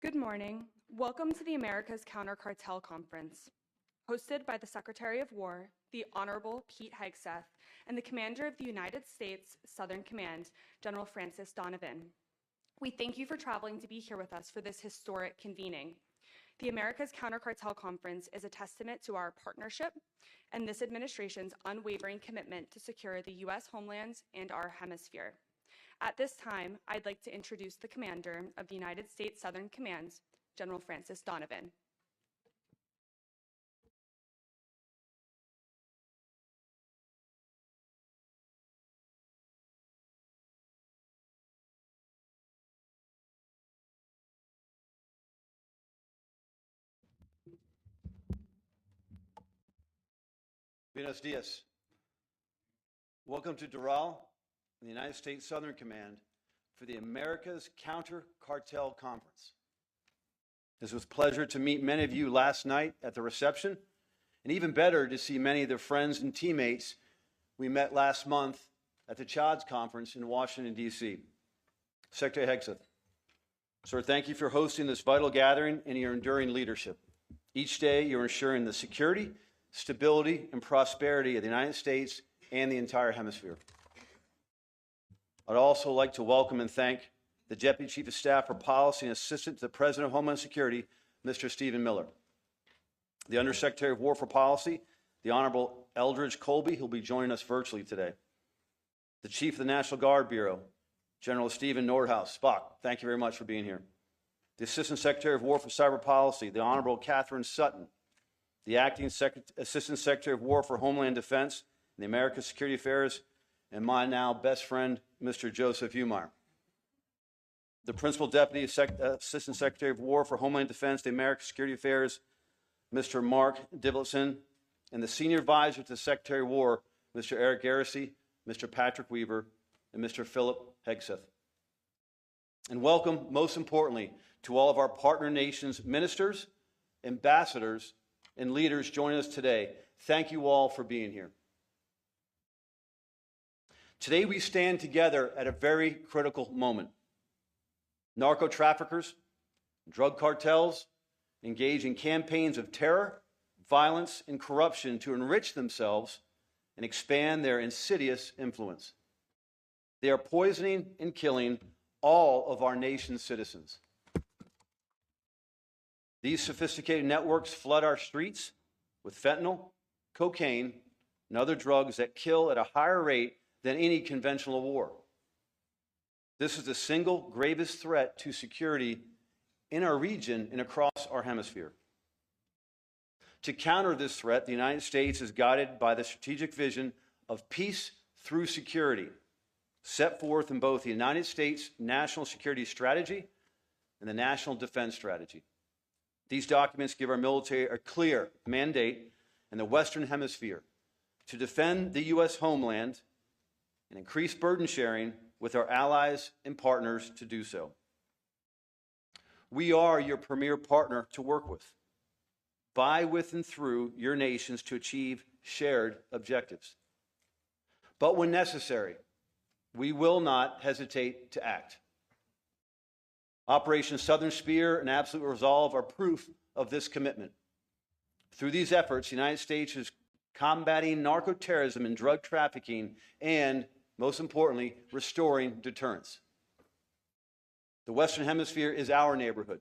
Good morning. Welcome to the Americas Counter Cartel Conference, hosted by the Secretary of War, the Honorable Pete Hegseth, and the Commander of the United States Southern Command, General Francis Donovan. We thank you for traveling to be here with us for this historic convening. The Americas Counter Cartel Conference is a testament to our partnership and this administration's unwavering commitment to secure the U.S. homeland and our hemisphere. At this time, I'd like to introduce the Commander of the United States Southern Command, General Francis Donovan. Buenos dias. Welcome to Doral, the United States Southern Command, for the Americas Counter Cartel Conference. It was a pleasure to meet many of you last night at the reception, and even better to see many of the friends and teammates we met last month at the CHODS conference in Washington, D.C. Secretary Hegseth, sir, thank you for hosting this vital gathering and your enduring leadership. Each day, you're ensuring the security, stability, and prosperity of the United States and the entire hemisphere. I'd also like to welcome and thank the Deputy Chief of Staff for Policy and Assistant to the President of Homeland Security, Mr. Stephen Miller. The Undersecretary of War for Policy, the Honorable Eldridge Colby, who'll be joining us virtually today. The Chief of the National Guard Bureau, General Stephen Nordhaus. Spock, thank you very much for being here. The Assistant Secretary of War for Cyber Policy, the Honorable Catherine Sutton. The Acting Assistant Secretary of War for Homeland Defense and the Americas Security Affairs, and my now best friend, Mr. Joseph Umar. The Principal Deputy Assistant Secretary of War for Homeland Defense, the Americas Security Affairs, Mr. Mark Divelson, and the Senior Advisor to the Secretary of War, Mr. Eric Garrissey, Mr. Patrick Weaver, and Mr. Philip Hegseth. And welcome, most importantly, to all of our partner nations' ministers, ambassadors, and leaders joining us today. Thank you all for being here. Today we stand together at a very critical moment. Narco traffickers, drug cartels engage in campaigns of terror, violence, and corruption to enrich themselves and expand their insidious influence. They are poisoning and killing all of our nation's citizens. These sophisticated networks flood our streets with fentanyl, cocaine, and other drugs that kill at a higher rate than any conventional war. This is the single gravest threat to security in our region and across our hemisphere. To counter this threat, the United States is guided by the strategic vision of peace through security, set forth in both the United States National Security Strategy and the National Defense Strategy. These documents give our military a clear mandate in the Western Hemisphere to defend the U.S. homeland and increase burden sharing with our allies and partners to do so. We are your premier partner to work with, by, with, and through your nations to achieve shared objectives. But when necessary, we will not hesitate to act. Operation Southern Spear and Absolute Resolve are proof of this commitment. Through these efforts, the United States is combating narco-terrorism and drug trafficking and, most importantly, restoring deterrence. The Western Hemisphere is our neighborhood,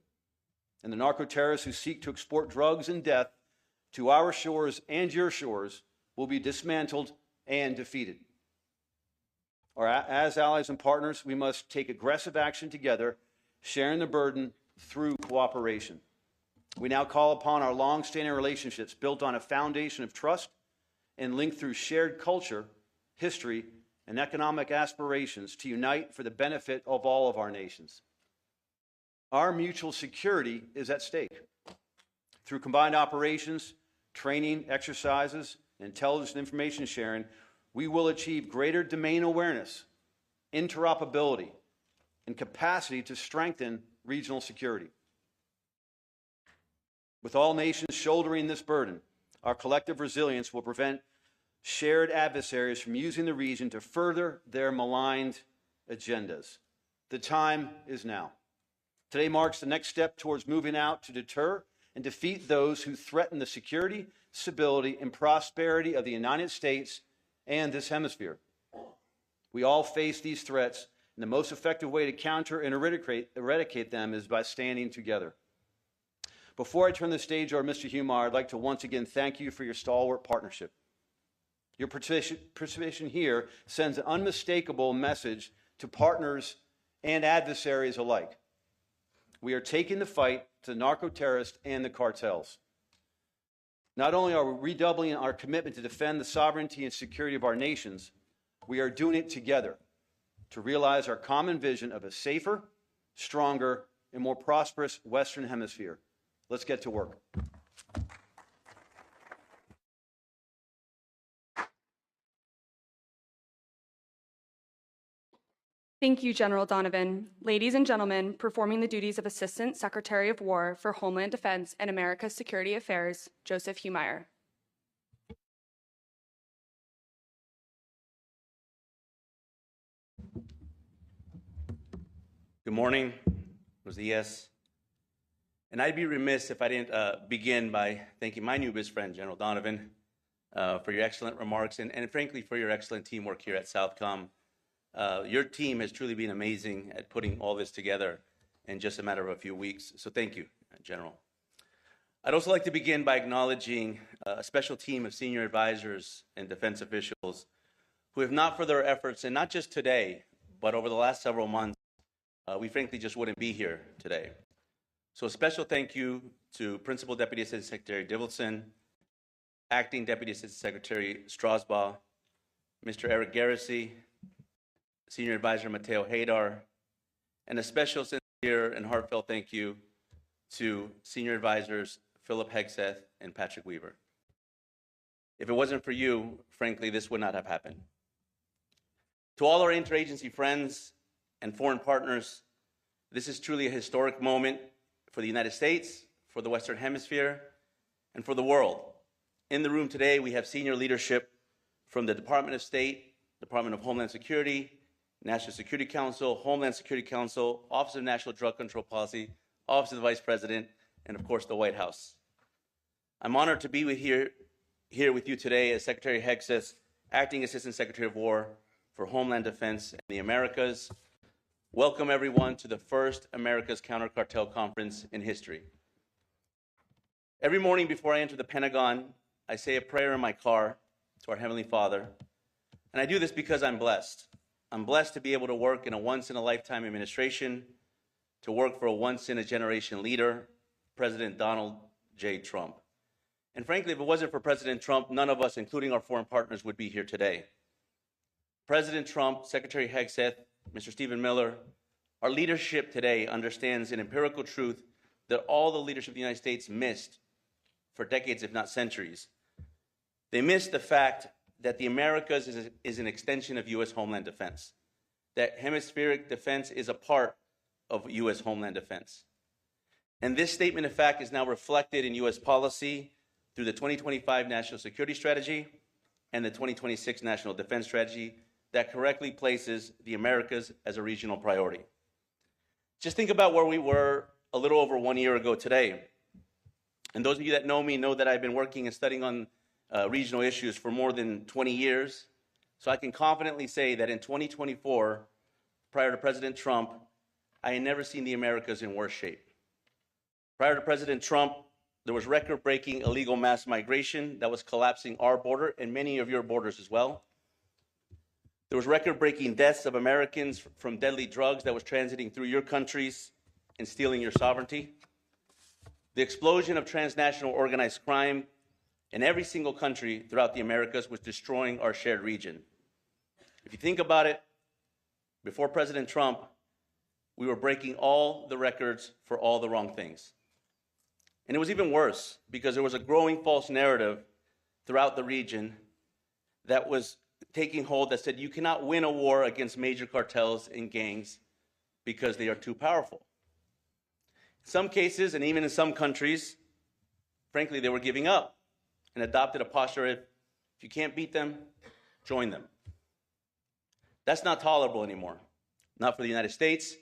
and the narco-terrorists who seek to export drugs and death to our shores and your shores will be dismantled and defeated. As allies and partners, we must take aggressive action together, sharing the burden through cooperation. We now call upon our long-standing relationships built on a foundation of trust and linked through shared culture, history, and economic aspirations to unite for the benefit of all of our nations. Our mutual security is at stake. Through combined operations, training, exercises, and intelligence and information sharing, we will achieve greater domain awareness, interoperability, and capacity to strengthen regional security. With all nations shouldering this burden, our collective resilience will prevent shared adversaries from using the region to further their maligned agendas. The time is now. Today marks the next step towards moving out to deter and defeat those who threaten the security, stability, and prosperity of the United States and this hemisphere. We all face these threats, and the most effective way to counter and eradicate them is by standing together. Before I turn the stage over to Mr. Humar, I'd like to once again thank you for your stalwart partnership. Your participation here sends an unmistakable message to partners and adversaries alike. We are taking the fight to the narco-terrorists and the cartels. Not only are we redoubling our commitment to defend the sovereignty and security of our nations, we are doing it together to realize our common vision of a safer, stronger, and more prosperous Western Hemisphere. Let's get to work. Thank you, General Donovan. Ladies and gentlemen, performing the duties of Assistant Secretary of War for Homeland Defense and America's Security Affairs, Joseph Humar. Good morning, buenos días. And I'd be remiss if I didn't begin by thanking my new best friend, General Donovan, for your excellent remarks and frankly, for your excellent teamwork here at Southcom. Your team has truly been amazing at putting all this together in just a matter of a few weeks. So thank you, General. I'd also like to begin by acknowledging a special team of senior advisors and defense officials who, if not for their efforts, and not just today, but over the last several months, we frankly just wouldn't be here today. So a special thank you to Principal Deputy Assistant Secretary Divelson, Acting Deputy Assistant Secretary Strasbaugh, Mr. Eric Garrissey, Senior Advisor Mateo Haydar, and a special sincere and heartfelt thank you to Senior Advisors Philip Hegseth and Patrick Weaver. If it wasn't for you, frankly, this would not have happened. To all our interagency friends and foreign partners, this is truly a historic moment for the United States, for the Western Hemisphere, and for the world. In the room today, we have senior leadership from the Department of State, Department of Homeland Security, National Security Council, Homeland Security Council, Office of National Drug Control Policy, Office of the Vice President, and of course, the White House. I'm honored to be here with you today as Secretary Hegseth, Acting Assistant Secretary of War for Homeland Defense in the Americas. Welcome everyone to the first America's Counter-Cartel Conference in history. Every morning before I enter the Pentagon, I say a prayer in my car to our Heavenly Father, and I do this because I'm blessed. I'm blessed to be able to work in a once-in-a-lifetime administration, to work for a once-in-a-generation leader, President Donald J. Trump. And frankly, if it wasn't for President Trump, none of us, including our foreign partners, would be here today. President Trump, Secretary Hegseth, Mr. Stephen Miller, our leadership today understands an empirical truth that all the leadership of the United States missed for decades, if not centuries. They missed the fact that the Americas is an extension of U.S. Homeland Defense, that hemispheric defense is a part of U.S. Homeland Defense. And this statement of fact is now reflected in U.S. policy through the 2025 National Security Strategy and the 2026 National Defense Strategy that correctly places the Americas as a regional priority. Just think about where we were a little over 1 year ago today. And those of you that know me know that I've been working and studying on regional issues for more than 20 years. So I can confidently say that in 2024, prior to President Trump, I had never seen the Americas in worse shape. Prior to President Trump, there was record-breaking illegal mass migration that was collapsing our border and many of your borders as well. There was record-breaking deaths of Americans from deadly drugs that was transiting through your countries and stealing your sovereignty. The explosion of transnational organized crime in every single country throughout the Americas was destroying our shared region. If you think about it, before President Trump, we were breaking all the records for all the wrong things. And it was even worse because there was a growing false narrative throughout the region that was taking hold that said you cannot win a war against major cartels and gangs because they are too powerful. In some cases, and even in some countries, frankly, they were giving up and adopted a posture of, if you can't beat them, join them. That's not tolerable anymore. Not for the United States,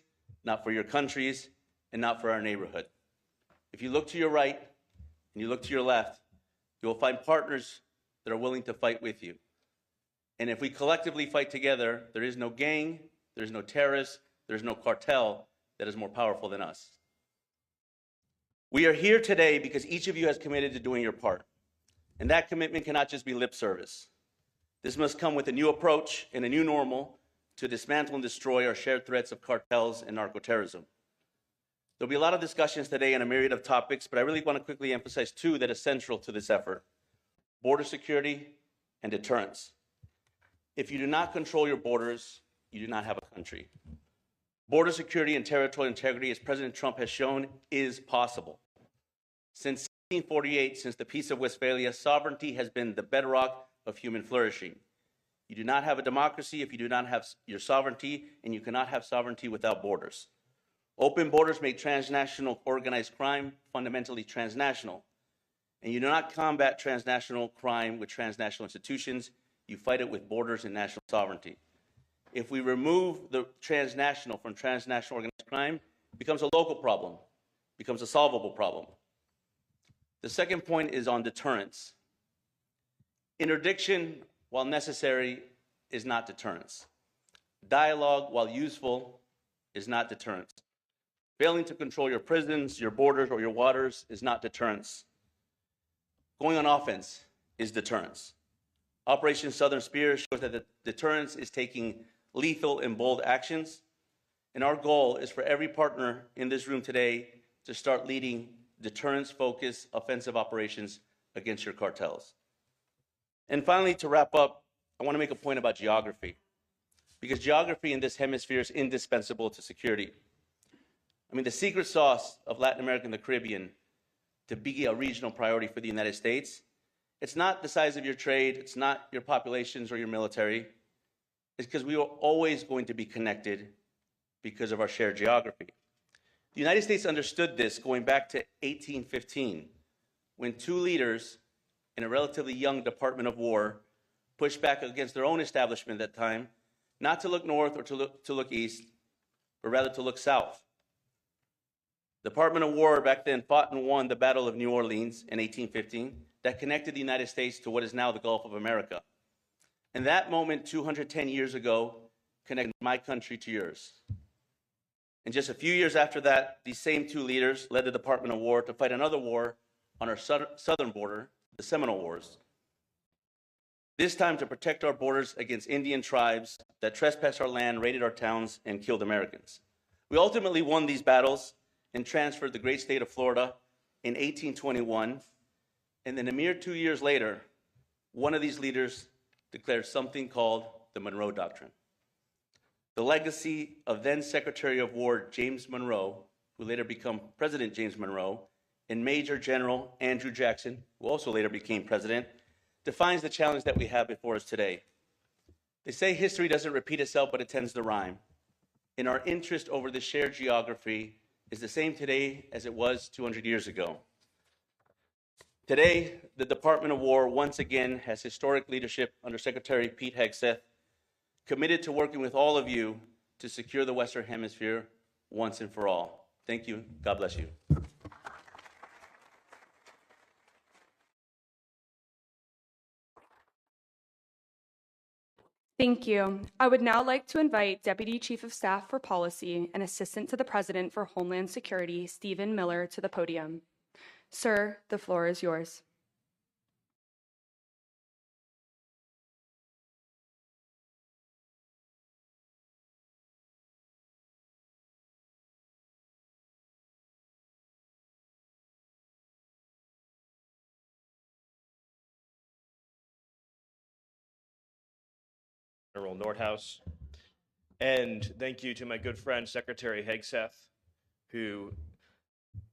not for your countries, and not for our neighborhood. If you look to your right and you look to your left, you will find partners that are willing to fight with you. And if we collectively fight together, there is no gang, there's no terrorist, there's no cartel that is more powerful than us. We are here today because each of you has committed to doing your part. And that commitment cannot just be lip service. This must come with a new approach and a new normal to dismantle and destroy our shared threats of cartels and narcoterrorism. There'll be a lot of discussions today on a myriad of topics, but I really want to quickly emphasize two that are central to this effort: border security and deterrence. If you do not control your borders, you do not have a country. Border security and territorial integrity, as President Trump has shown, is possible. Since 1948, since the Peace of Westphalia, sovereignty has been the bedrock of human flourishing. You do not have a democracy if you do not have your sovereignty, and you cannot have sovereignty without borders. Open borders make transnational organized crime fundamentally transnational. And you do not combat transnational crime with transnational institutions. You fight it with borders and national sovereignty. If we remove the transnational from transnational organized crime, it becomes a local problem, becomes a solvable problem. The second point is on deterrence. Interdiction, while necessary, is not deterrence. Dialogue, while useful, is not deterrence. Failing to control your prisons, your borders, or your waters is not deterrence. Going on offense is deterrence. Operation Southern Spear shows that the deterrence is taking lethal and bold actions, and our goal is for every partner in this room today to start leading deterrence-focused offensive operations against your cartels. And finally, to wrap up, I want to make a point about geography, because geography in this hemisphere is indispensable to security. I mean, the secret sauce of Latin America and the Caribbean to be a regional priority for the United States, it's not the size of your trade, it's not your populations or your military, it's because we are always going to be connected because of our shared geography. The United States understood this going back to 1815, when two leaders in a relatively young Department of War pushed back against their own establishment at that time, not to look north or to look east, but rather to look south. The Department of War back then fought and won the Battle of New Orleans in 1815 that connected the United States to what is now the Gulf of America. And that moment, 210 years ago, connected my country to yours. And just a few years after that, these same two leaders led the Department of War to fight another war on our southern border, the Seminole Wars. This time to protect our borders against Indian tribes that trespassed our land, raided our towns, and killed Americans. We ultimately won these battles and transferred the great state of Florida in 1821. And then a mere 2 years later, one of these leaders declared something called the Monroe Doctrine. The legacy of then Secretary of War James Monroe, who later became President James Monroe, and Major General Andrew Jackson, who also later became president, defines the challenge that we have before us today. They say history doesn't repeat itself, but it tends to rhyme. And our interest over the shared geography is the same today as it was 200 years ago. Today, the Department of War once again has historic leadership under Secretary Pete Hegseth, committed to working with all of you to secure the Western Hemisphere once and for all. Thank you. God bless you. Thank you. I would now like to invite Deputy Chief of Staff for Policy and Assistant to the President for Homeland Security, Stephen Miller, to the podium. Sir, the floor is yours. General Nordhaus. And thank you to my good friend, Secretary Hegseth, who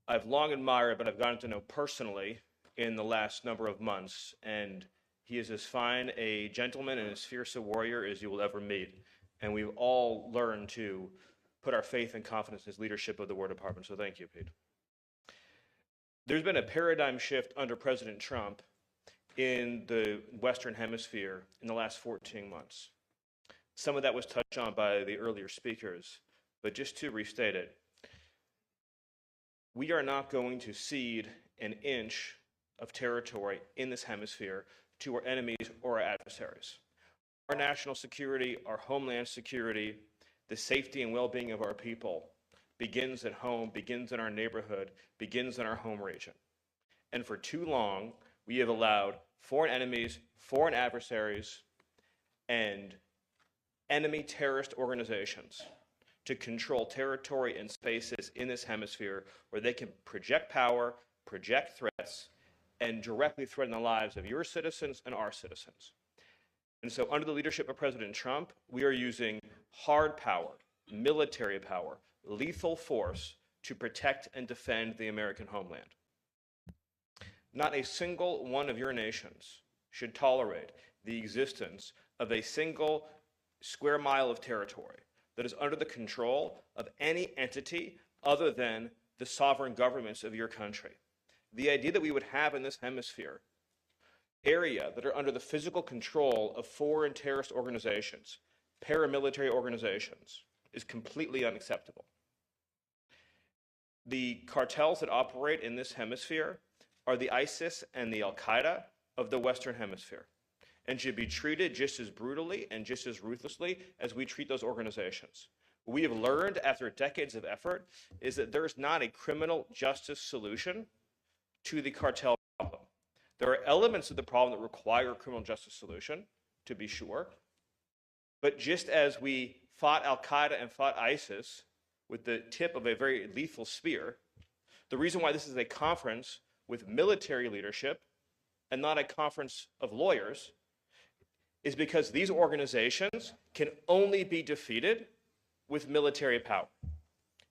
I've long admired, but I've gotten to know personally in the last number of months. And he is as fine a gentleman and as fierce a warrior as you will ever meet. And we've all learned to put our faith and confidence in his leadership of the War Department. So thank you, Pete. There's been a paradigm shift under President Trump in the Western Hemisphere in the last 14 months. Some of that was touched on by the earlier speakers, but just to restate it, we are not going to cede an inch of territory in this hemisphere to our enemies or our adversaries. Our national security, our homeland security, the safety and well-being of our people begins at home, begins in our neighborhood, begins in our home region. And for too long, we have allowed foreign enemies, foreign adversaries, and enemy terrorist organizations to control territory and spaces in this hemisphere where they can project power, project threats, and directly threaten the lives of your citizens and our citizens. And so under the leadership of President Trump, we are using hard power, military power, lethal force to protect and defend the American homeland. Not a single one of your nations should tolerate the existence of a single square mile of territory that is under the control of any entity other than the sovereign governments of your country. The idea that we would have in this hemisphere area that are under the physical control of foreign terrorist organizations, paramilitary organizations, is completely unacceptable. The cartels that operate in this hemisphere are the ISIS and the Al-Qaeda of the Western Hemisphere, and should be treated just as brutally and just as ruthlessly as we treat those organizations. What we have learned after decades of effort is that there's not a criminal justice solution to the cartel problem. There are elements of the problem that require a criminal justice solution, to be sure, but just as we fought Al-Qaeda and fought ISIS with the tip of a very lethal spear, the reason why this is a conference with military leadership and not a conference of lawyers is because these organizations can only be defeated with military power.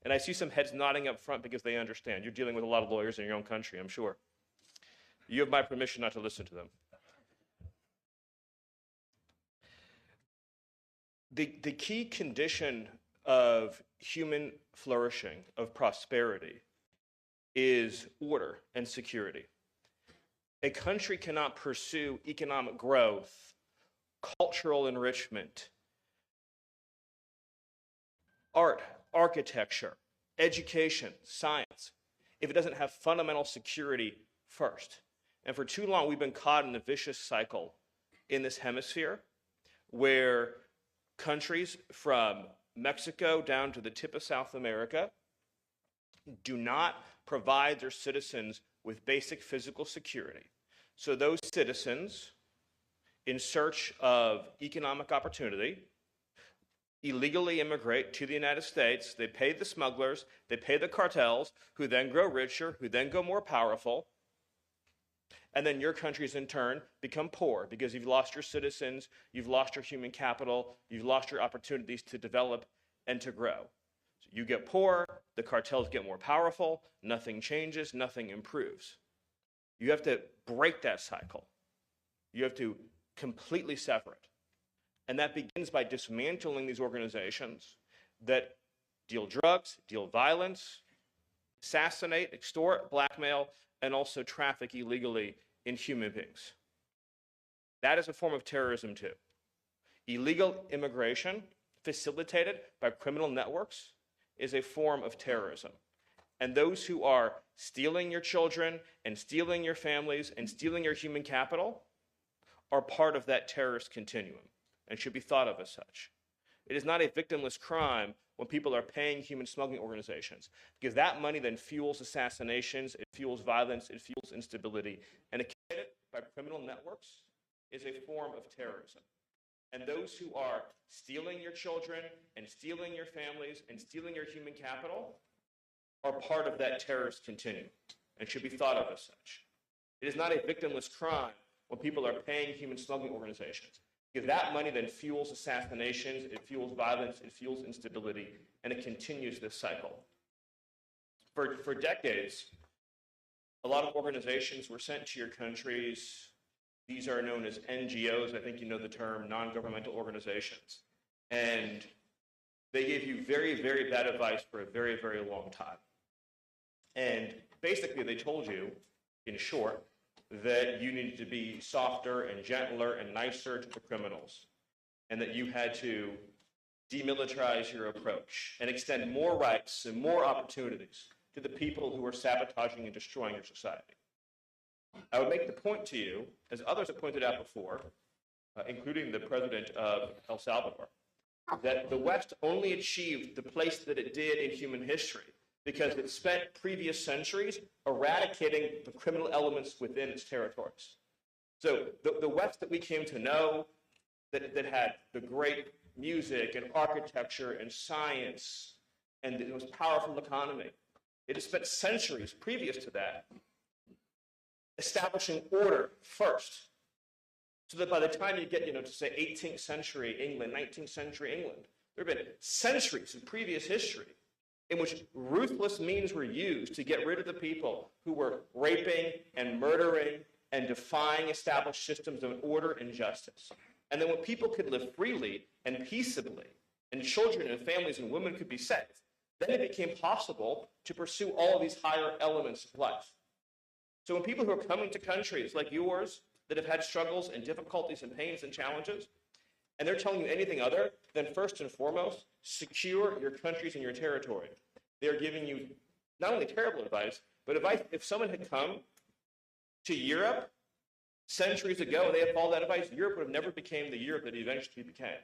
And I see some heads nodding up front because they understand. You're dealing with a lot of lawyers in your own country, I'm sure. You have my permission not to listen to them. The key condition of human flourishing, of prosperity, is order and security. A country cannot pursue economic growth, cultural enrichment, art, architecture, education, science, if it doesn't have fundamental security first. And for too long, we've been caught in a vicious cycle in this hemisphere where countries from Mexico down to the tip of South America do not provide their citizens with basic physical security. So those citizens, in search of economic opportunity, illegally immigrate to the United States. They pay the smugglers, they pay the cartels, who then grow richer, who then go more powerful. And then your countries, in turn, become poor because you've lost your citizens, you've lost your human capital, you've lost your opportunities to develop and to grow. So you get poor, the cartels get more powerful, nothing changes, nothing improves. You have to break that cycle. You have to completely sever it. And that begins by dismantling these organizations that deal drugs, deal violence, assassinate, extort, blackmail, and also traffic illegally in human beings. That is a form of terrorism too. Illegal immigration facilitated by criminal networks is a form of terrorism. And those who are stealing your children and stealing your families and stealing your human capital are part of that terrorist continuum and should be thought of as such. It is not a victimless crime when people are paying human smuggling organizations, because that money then fuels assassinations, it fuels violence, it fuels instability, and committed by criminal networks is a form of terrorism. And those who are stealing your children and stealing your families and stealing your human capital are part of that terrorist continuum and should be thought of as such. It is not a victimless crime when people are paying human smuggling organizations, because that money then fuels assassinations, it fuels violence, it fuels instability, and it continues this cycle. For decades, a lot of organizations were sent to your countries. These are known as NGOs. I think you know the term, non-governmental organizations. And they gave you very, very bad advice for a very, very long time. And basically they told you, in short, that you needed to be softer and gentler and nicer to the criminals, and that you had to demilitarize your approach and extend more rights and more opportunities to the people who are sabotaging and destroying your society. I would make the point to you, as others have pointed out before, including the president of El Salvador, that the West only achieved the place that it did in human history because it spent previous centuries eradicating the criminal elements within its territories. So the West that we came to know, that had the great music and architecture and science and the most powerful economy, it has spent centuries previous to that establishing order first, so that by the time you get, to say 18th century England, 19th century England, there have been centuries in previous history in which ruthless means were used to get rid of the people who were raping and murdering and defying established systems of order and justice. And then when people could live freely and peaceably, and children and families and women could be safe, then it became possible to pursue all of these higher elements of life. So when people who are coming to countries like yours that have had struggles and difficulties and pains and challenges, and they're telling you anything other than first and foremost, secure your countries and your territory, they're giving you not only terrible advice, but advice if someone had come to Europe centuries ago and they had followed that advice, Europe would have never became the Europe that it eventually became.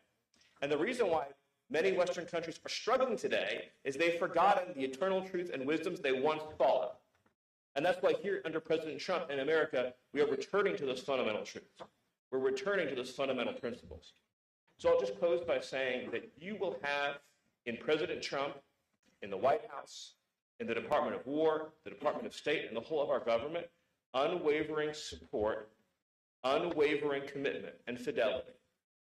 And the reason why many Western countries are struggling today is they've forgotten the eternal truth and wisdoms they once followed. And that's why here under President Trump in America, we are returning to those fundamental truths. We're returning to those fundamental principles. So I'll just close by saying that you will have in President Trump, in the White House, in the Department of War, the Department of State, and the whole of our government, unwavering support, unwavering commitment, and fidelity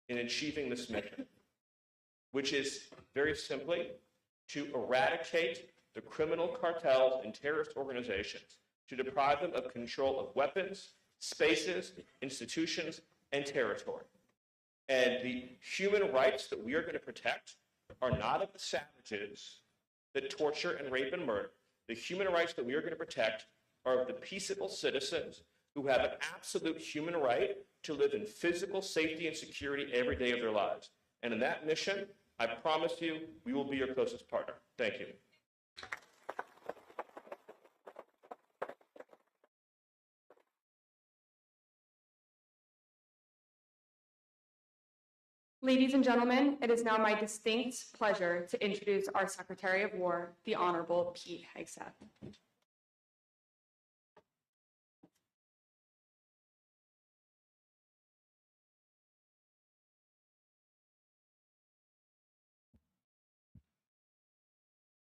in achieving this mission, which is very simply to eradicate the criminal cartels and terrorist organizations, to deprive them of control of weapons, spaces, institutions, and territory. And the human rights that we are going to protect are not of the savages that torture and rape and murder. The human rights that we are going to protect are of the peaceable citizens who have an absolute human right to live in physical safety and security every day of their lives. And in that mission, I promise you, we will be your closest partner. Thank you. Ladies and gentlemen, it is now my distinct pleasure to introduce our Secretary of War, the Honorable Pete Hegseth.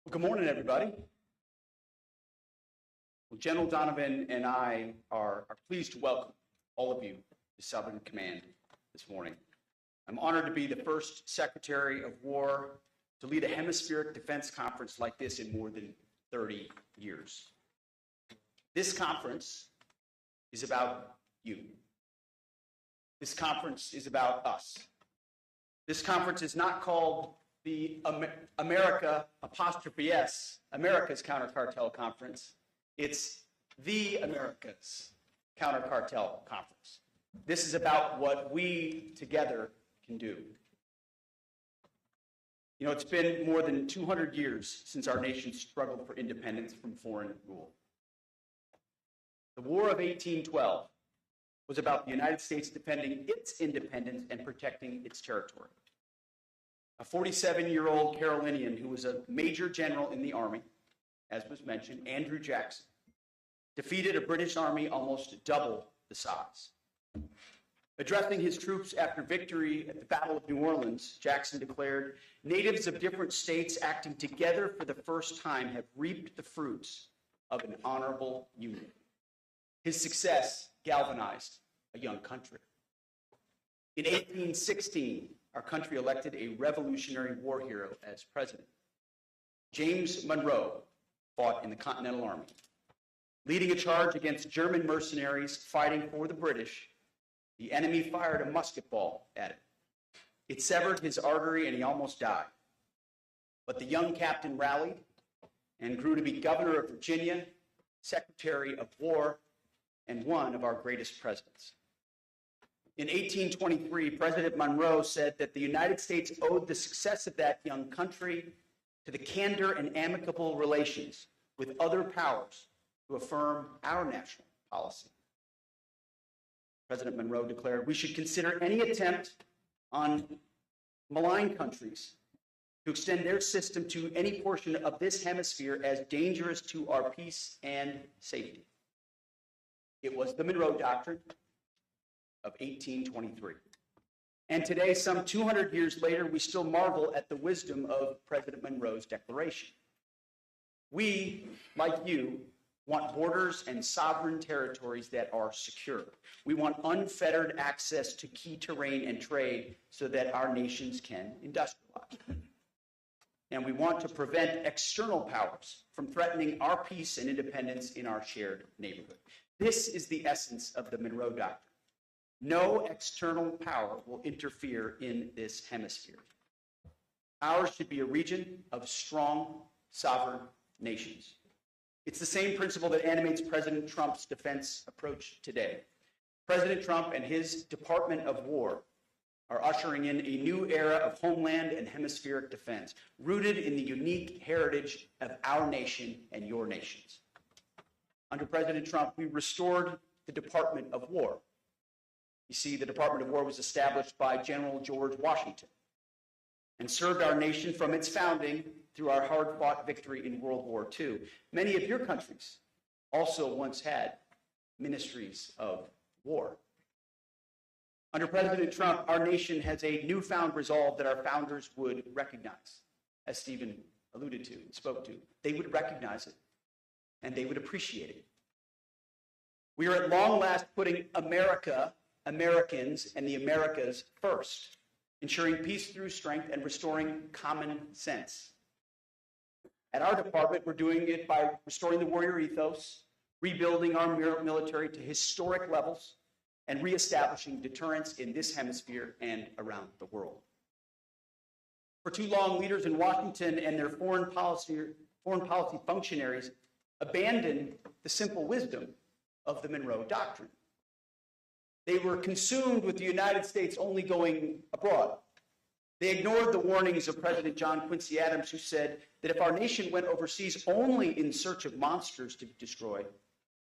Well, good morning, everybody. Well, General Donovan and I are pleased to welcome all of you to Southern Command this morning. I'm honored to be the first Secretary of War to lead a hemispheric defense conference like this in more than 30 years. This conference is about you. This conference is about us. This conference is not called the America's Counter-Cartel Conference. It's the America's Counter-Cartel Conference. This is about what we together can do. It's been more than 200 years since our nation struggled for independence from foreign rule. The War of 1812 was about the United States defending its independence and protecting its territory. A 47-year-old Carolinian who was a major general in the Army, as was mentioned, Andrew Jackson, defeated a British army almost double the size. Addressing his troops after victory at the Battle of New Orleans, Jackson declared, "Natives of different states acting together for the first time have reaped the fruits of an honorable union." His success galvanized a young country. In 1816, our country elected a Revolutionary War hero as president. James Monroe fought in the Continental Army, leading a charge against German mercenaries fighting for the British. The enemy fired a musket ball at him. It severed his artery and he almost died. But the young captain rallied and grew to be governor of Virginia, Secretary of War, and one of our greatest presidents. In 1823, President Monroe said that the United States owed the success of that young country to the candor and amicable relations with other powers to affirm our national policy. President Monroe declared, "We should consider any attempt on malign countries to extend their system to any portion of this hemisphere as dangerous to our peace and safety." It was the Monroe Doctrine of 1823. And today, some 200 years later, we still marvel at the wisdom of President Monroe's declaration. We, like you, want borders and sovereign territories that are secure. We want unfettered access to key terrain and trade so that our nations can industrialize. And we want to prevent external powers from threatening our peace and independence in our shared neighborhood. This is the essence of the Monroe Doctrine. No external power will interfere in this hemisphere. Ours should be a region of strong, sovereign nations. It's the same principle that animates President Trump's defense approach today. President Trump and his Department of War are ushering in a new era of homeland and hemispheric defense, rooted in the unique heritage of our nation and your nations. Under President Trump, we restored the Department of War. You see, the Department of War was established by General George Washington and served our nation from its founding through our hard-fought victory in World War II. Many of your countries also once had ministries of war. Under President Trump, our nation has a newfound resolve that our founders would recognize, as Stephen alluded to and spoke to. They would recognize it, and they would appreciate it. We are at long last putting America, Americans, and the Americas first, ensuring peace through strength and restoring common sense. At our department, we're doing it by restoring the warrior ethos, rebuilding our military to historic levels, and reestablishing deterrence in this hemisphere and around the world. For too long, leaders in Washington and their foreign policy functionaries abandoned the simple wisdom of the Monroe Doctrine. They were consumed with the United States only going abroad. They ignored the warnings of President John Quincy Adams, who said that if our nation went overseas only in search of monsters to destroy,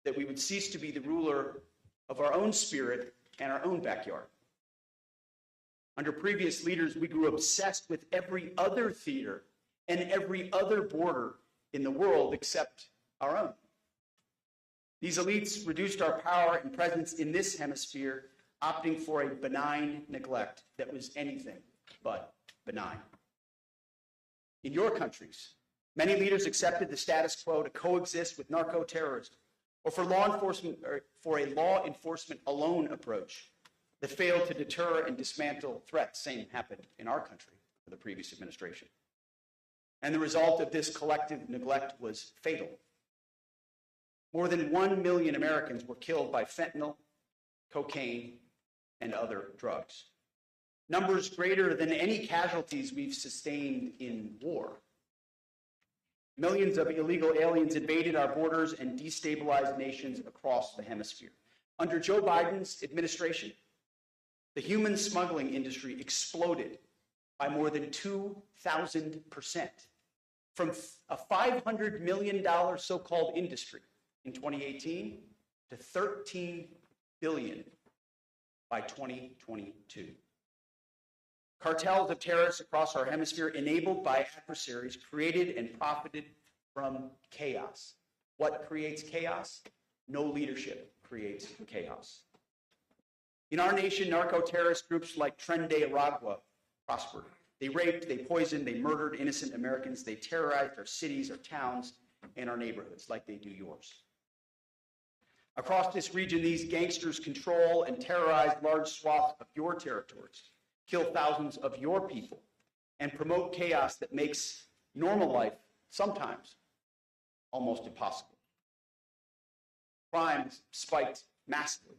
that we would cease to be the ruler of our own spirit and our own backyard. Under previous leaders, we grew obsessed with every other theater and every other border in the world except our own. These elites reduced our power and presence in this hemisphere, opting for a benign neglect that was anything but benign. In your countries, many leaders accepted the status quo to coexist with narco-terrorism, or for a law enforcement alone approach that failed to deter and dismantle threats. Same happened in our country for the previous administration. And the result of this collective neglect was fatal. More than 1 million Americans were killed by fentanyl, cocaine, and other drugs. Numbers greater than any casualties we've sustained in war. Millions of illegal aliens invaded our borders and destabilized nations across the hemisphere. Under Joe Biden's administration, the human smuggling industry exploded by more than 2,000%, from a $500 million so-called industry in 2018 to $13 billion by 2022. Cartels of terrorists across our hemisphere, enabled by adversaries, created and profited from chaos. What creates chaos? No leadership creates chaos. In our nation, narco-terrorist groups like Tren de Aragua prospered. They raped, they poisoned, they murdered innocent Americans. They terrorized our cities, our towns, and our neighborhoods like they do yours. Across this region, these gangsters control and terrorize large swaths of your territories, kill thousands of your people, and promote chaos that makes normal life sometimes almost impossible. Crime spiked massively.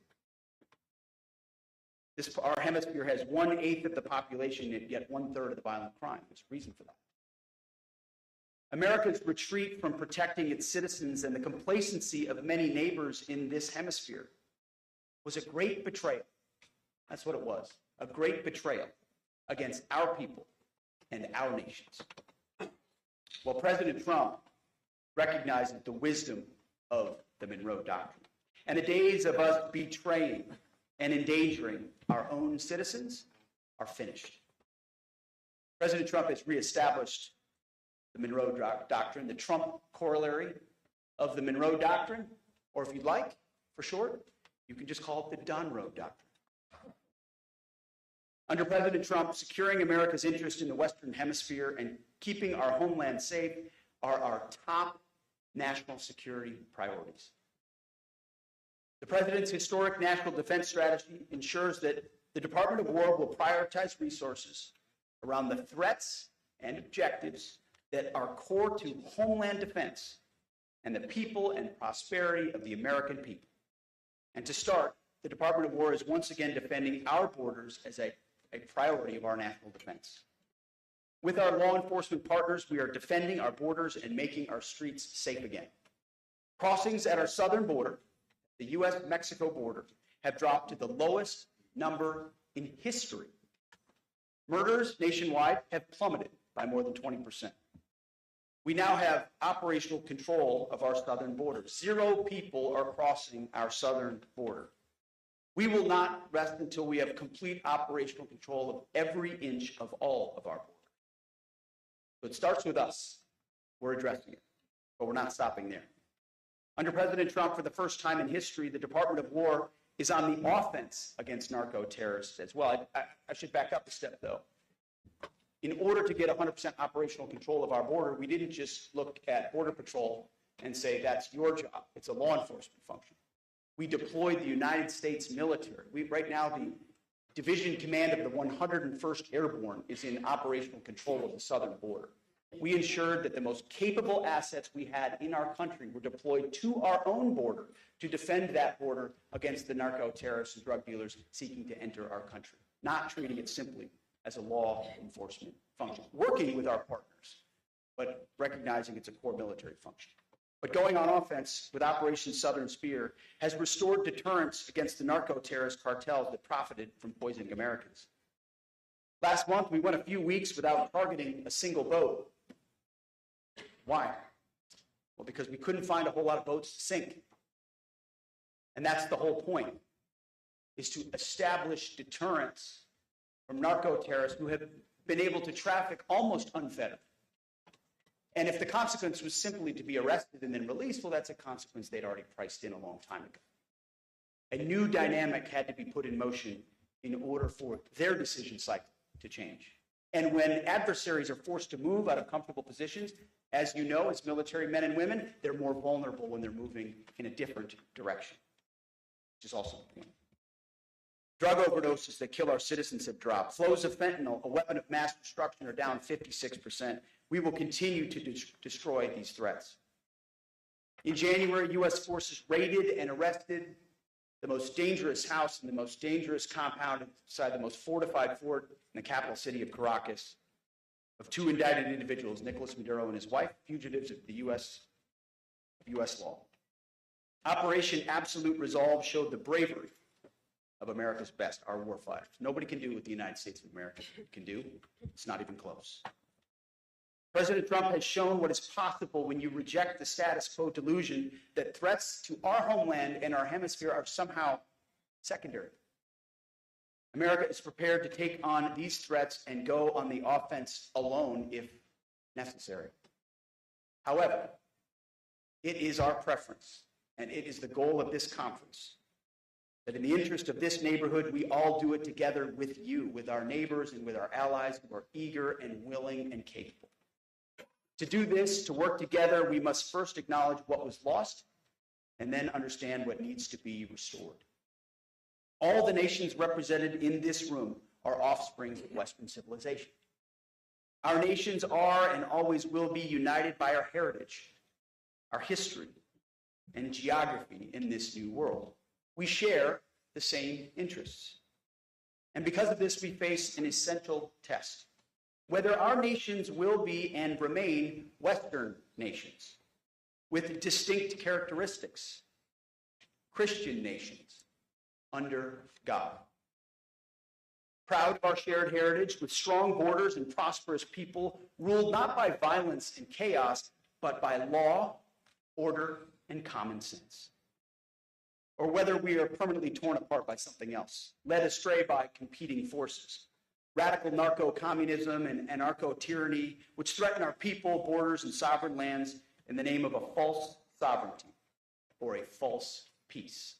Our hemisphere has 1/8 of the population, and yet 1/3 of the violent crime. There's a reason for that. America's retreat from protecting its citizens and the complacency of many neighbors in this hemisphere was a great betrayal. That's what it was. A great betrayal against our people and our nations. While President Trump recognizes the wisdom of the Monroe Doctrine. And the days of us betraying and endangering our own citizens are finished. President Trump has reestablished the Monroe Doctrine, the Trump corollary of the Monroe Doctrine, or if you'd like, for short, you can just call it the Donroe Doctrine. Under President Trump, securing America's interest in the Western Hemisphere and keeping our homeland safe are our top national security priorities. The President's historic national defense strategy ensures that the Department of War will prioritize resources around the threats and objectives that are core to homeland defense and the people and prosperity of the American people. And to start, the Department of War is once again defending our borders as a priority of our national defense. With our law enforcement partners, we are defending our borders and making our streets safe again. Crossings at our southern border, the U.S.-Mexico border, have dropped to the lowest number in history. Murders nationwide have plummeted by more than 20%. We now have operational control of our southern border. 0 people are crossing our southern border. We will not rest until we have complete operational control of every inch of all of our borders. So it starts with us. We're addressing it, but we're not stopping there. Under President Trump, for the first time in history, the Department of War is on the offense against narco-terrorists as well. I should back up a step, though. In order to get 100% operational control of our border, we didn't just look at Border Patrol and say, that's your job. It's a law enforcement function. We deployed the United States military. Right now, the Division Command of the 101st Airborne is in operational control of the southern border. We ensured that the most capable assets we had in our country were deployed to our own border to defend that border against the narco-terrorists and drug dealers seeking to enter our country, not treating it simply as a law enforcement function, working with our partners, but recognizing it's a core military function. But going on offense with Operation Southern Spear has restored deterrence against the narco-terrorist cartels that profited from poisoning Americans. Last month, we went a few weeks without targeting a single boat. Why? Well, because we couldn't find a whole lot of boats to sink. And that's the whole point, is to establish deterrence from narco-terrorists who have been able to traffic almost unfettered. And if the consequence was simply to be arrested and then released, well, that's a consequence they'd already priced in a long time ago. A new dynamic had to be put in motion in order for their decision cycle to change. And when adversaries are forced to move out of comfortable positions, as you know, as military men and women, they're more vulnerable when they're moving in a different direction, which is also the point. Drug overdoses that kill our citizens have dropped. Flows of fentanyl, a weapon of mass destruction, are down 56%. We will continue to destroy these threats. In January, U.S. forces raided and arrested the most dangerous house and the most dangerous compound inside the most fortified fort in the capital city of Caracas of 2 indicted individuals, Nicolas Maduro and his wife, fugitives of the U.S. law. Operation Absolute Resolve showed the bravery of America's best, our warfighters. Nobody can do what the United States of America can do. It's not even close. President Trump has shown what is possible when you reject the status quo delusion that threats to our homeland and our hemisphere are somehow secondary. America is prepared to take on these threats and go on the offense alone if necessary. However, it is our preference, and it is the goal of this conference, that in the interest of this neighborhood, we all do it together with you, with our neighbors and with our allies who are eager and willing and capable. To do this, to work together, we must first acknowledge what was lost and then understand what needs to be restored. All the nations represented in this room are offsprings of Western civilization. Our nations are and always will be united by our heritage, our history, and geography in this new world. We share the same interests. And because of this, we face an essential test: whether our nations will be and remain Western nations with distinct characteristics, Christian nations under God. Proud of our shared heritage, with strong borders and prosperous people, ruled not by violence and chaos, but by law order, and common sense. Or whether we are permanently torn apart by something else, led astray by competing forces, radical narco-communism and anarcho-tyranny, which threaten our people, borders, and sovereign lands in the name of a false sovereignty or a false peace.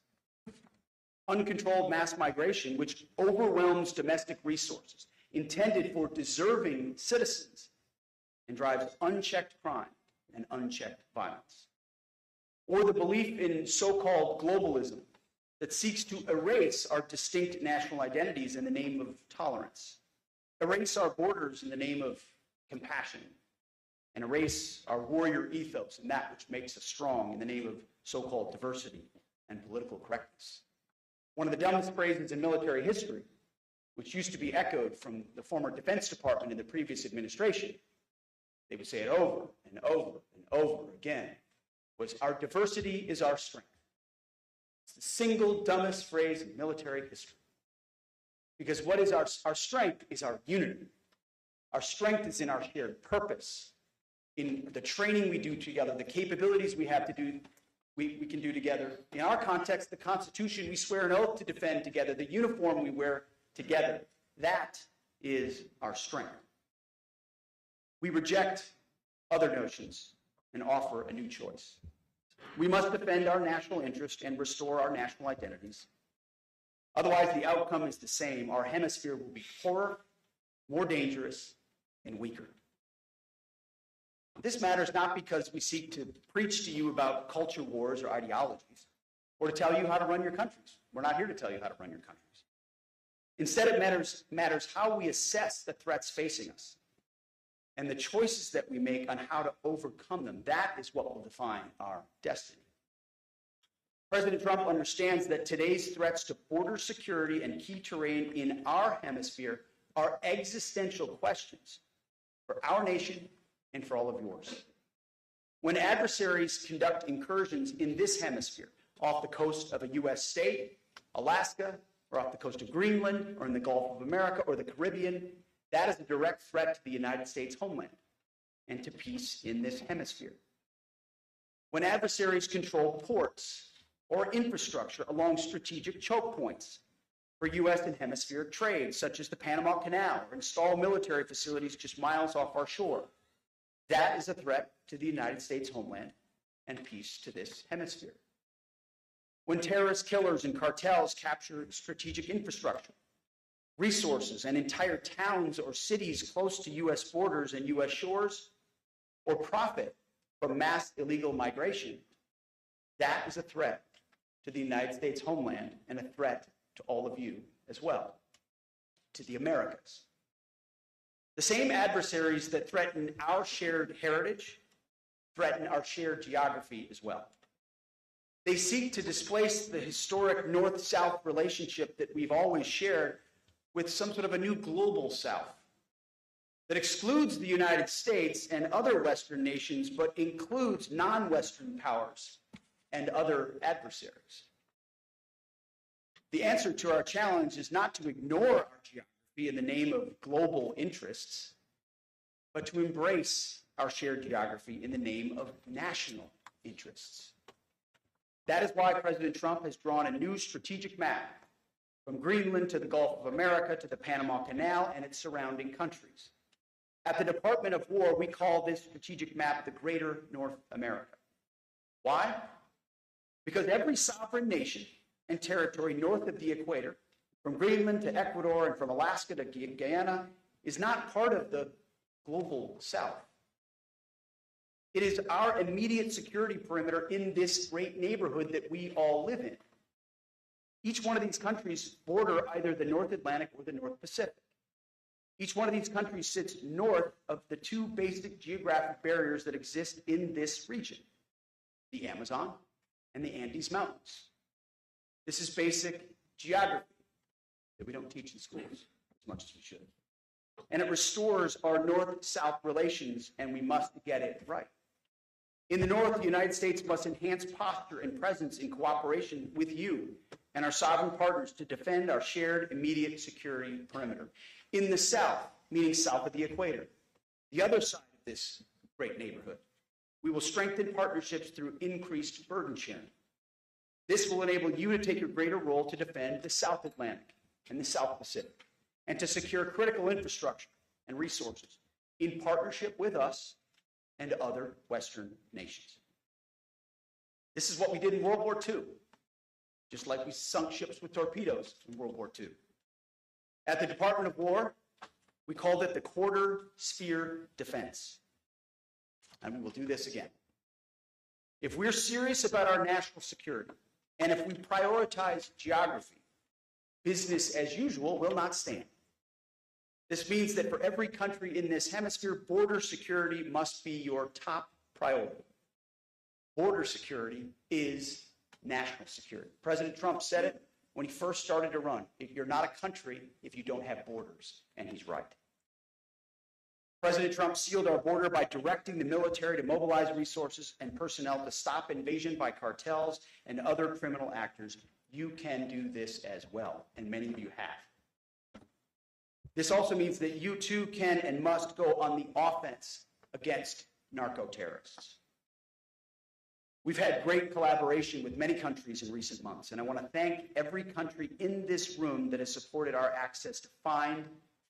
Uncontrolled mass migration, which overwhelms domestic resources intended for deserving citizens and drives unchecked crime and unchecked violence. Or the belief in so-called globalism that seeks to erase our distinct national identities in the name of tolerance, erase our borders in the name of compassion, and erase our warrior ethos and that which makes us strong in the name of so-called diversity and political correctness. One of the dumbest phrases in military history, which used to be echoed from the former Defense Department in the previous administration, they would say it over and over and over again, was our diversity is our strength. It's the single dumbest phrase in military history. Because what is our strength is our unity. Our strength is in our shared purpose, in the training we do together, the capabilities we have to do, we can do together. In our context, the Constitution we swear an oath to defend together, the uniform we wear together. That is our strength. We reject other notions and offer a new choice. We must defend our national interest and restore our national identities. Otherwise, the outcome is the same. Our hemisphere will be poorer, more dangerous, and weaker. This matters not because we seek to preach to you about culture wars or ideologies, or to tell you how to run your countries. We're not here to tell you how to run your countries. Instead, it matters how we assess the threats facing us and the choices that we make on how to overcome them. That is what will define our destiny. President Trump understands that today's threats to border security and key terrain in our hemisphere are existential questions for our nation and for all of yours. When adversaries conduct incursions in this hemisphere, off the coast of a U.S. state, Alaska, or off the coast of Greenland, or in the Gulf of America, or the Caribbean, that is a direct threat to the United States homeland and to peace in this hemisphere. When adversaries control ports or infrastructure along strategic choke points for U.S. and hemisphere trade, such as the Panama Canal, or install military facilities just miles off our shore, that is a threat to the United States homeland and peace to this hemisphere. When terrorist killers and cartels capture strategic infrastructure, resources, and entire towns or cities close to U.S. borders and U.S. shores, or profit from mass illegal migration, that is a threat to the United States homeland and a threat to all of you as well, to the Americas. The same adversaries that threaten our shared heritage threaten our shared geography as well. They seek to displace the historic North-South relationship that we've always shared with some sort of a new global South that excludes the United States and other Western nations, but includes non-Western powers and other adversaries. The answer to our challenge is not to ignore our geography in the name of global interests, but to embrace our shared geography in the name of national interests. That is why President Trump has drawn a new strategic map from Greenland to the Gulf of America to the Panama Canal and its surrounding countries. At the Department of War, we call this strategic map the Greater North America. Why? Because every sovereign nation and territory north of the equator, from Greenland to Ecuador and from Alaska to Guyana, is not part of the global South. It is our immediate security perimeter in this great neighborhood that we all live in. Each one of these countries border either the North Atlantic or the North Pacific. Each one of these countries sits north of the two basic geographic barriers that exist in this region, the Amazon and the Andes Mountains. This is basic geography that we don't teach in schools as much as we should. And it restores our North-South relations, and we must get it right. In the North, the United States must enhance posture and presence in cooperation with you and our sovereign partners to defend our shared immediate security perimeter. In the South, meaning south of the equator, the other side of this great neighborhood, We will strengthen partnerships through increased burden sharing. This will enable you to take a greater role to defend the South Atlantic and the South Pacific, and to secure critical infrastructure and resources in partnership with us and other Western nations. This is what we did in World War II, just like we sunk ships with torpedoes in World War II. At the Department of War, we called it the quarter sphere defense. And we will do this again. If we're serious about our national security, and if we prioritize geography, business as usual will not stand. This means that for every country in this hemisphere, border security must be your top priority. Border security is national security. President Trump said it when he first started to run. You're not a country if you don't have borders, and he's right. President Trump sealed our border by directing the military to mobilize resources and personnel to stop invasion by cartels and other criminal actors. You can do this as well, and many of you have. This also means that you too can and must go on the offense against narco-terrorists. We've had great collaboration with many countries in recent months, and I want to thank every country in this room that has supported our access to find,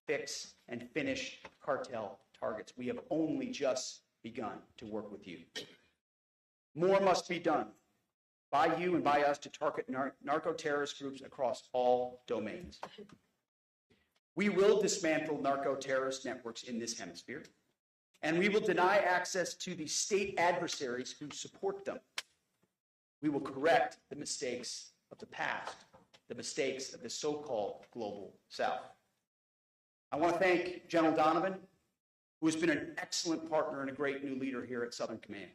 fix, and finish cartel targets. We have only just begun to work with you. More must be done by you and by us to target narco-terrorist groups across all domains. We will dismantle narco-terrorist networks in this hemisphere, and we will deny access to the state adversaries who support them. We will correct the mistakes of the past, the mistakes of the so-called global South. I want to thank General Donovan, who has been an excellent partner and a great new leader here at Southern Command.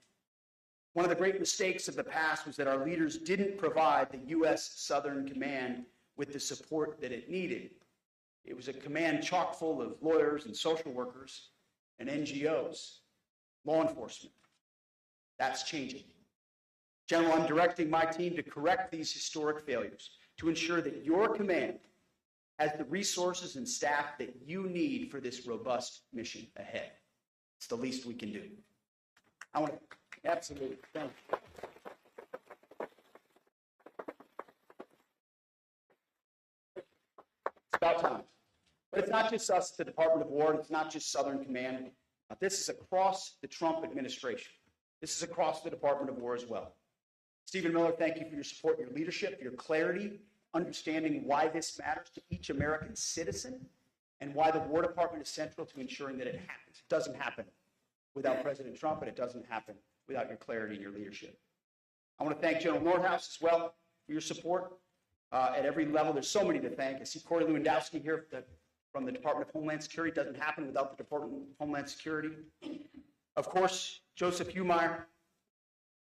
One of the great mistakes of the past was that our leaders didn't provide the U.S. Southern Command with the support that it needed. It was a command chock full of lawyers and social workers and NGOs, law enforcement. That's changing. General, I'm directing my team to correct these historic failures, to ensure that your command has the resources and staff that you need for this robust mission ahead. It's the least we can do. I want to absolutely thank you. It's about time. But it's not just us at the Department of War, and it's not just Southern Command. This is across the Trump administration. This is across the Department of War as well. Stephen Miller, thank you for your support, your leadership, your clarity, understanding why this matters to each American citizen, and why the War Department is central to ensuring that it happens. It doesn't happen without President Trump, and it doesn't happen without your clarity and your leadership. I want to thank General Nordhaus as well for your support at every level. There's so many to thank. I see Corey Lewandowski here from the Department of Homeland Security. It doesn't happen without the Department of Homeland Security. Of course, Joseph Humeyer,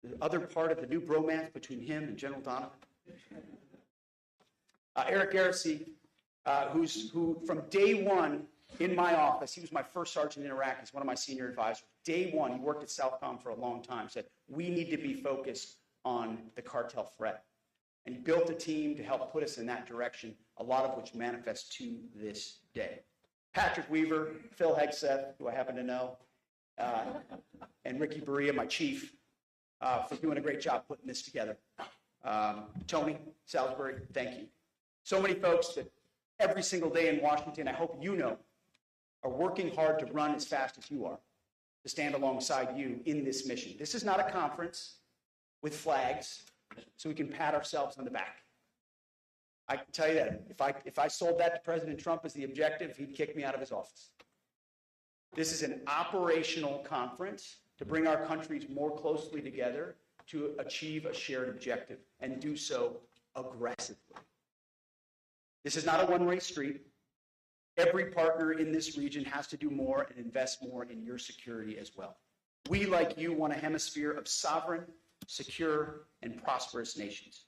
the other part of the new bromance between him and General Donovan. Eric Garrissey, who from day one in my office, he was my first sergeant in Iraq, he's one of my senior advisors. Day one, he worked at Southcom for a long time, said, we need to be focused on the cartel threat. And he built a team to help put us in that direction, a lot of which manifests to this day. Patrick Weaver, Phil Hegseth, who I happen to know, and Ricky Berea, my chief, for doing a great job putting this together. Tony Salisbury, thank you. So many folks that every single day in Washington, I hope you know, are working hard to run as fast as you are, to stand alongside you in this mission. This is not a conference with flags so we can pat ourselves on the back. I can tell you that if I sold that to President Trump as the objective, he'd kick me out of his office. This is an operational conference to bring our countries more closely together to achieve a shared objective and do so aggressively. This is not a one-way street. Every partner in this region has to do more and invest more in your security as well. We, like you, want a hemisphere of sovereign, secure, and prosperous nations.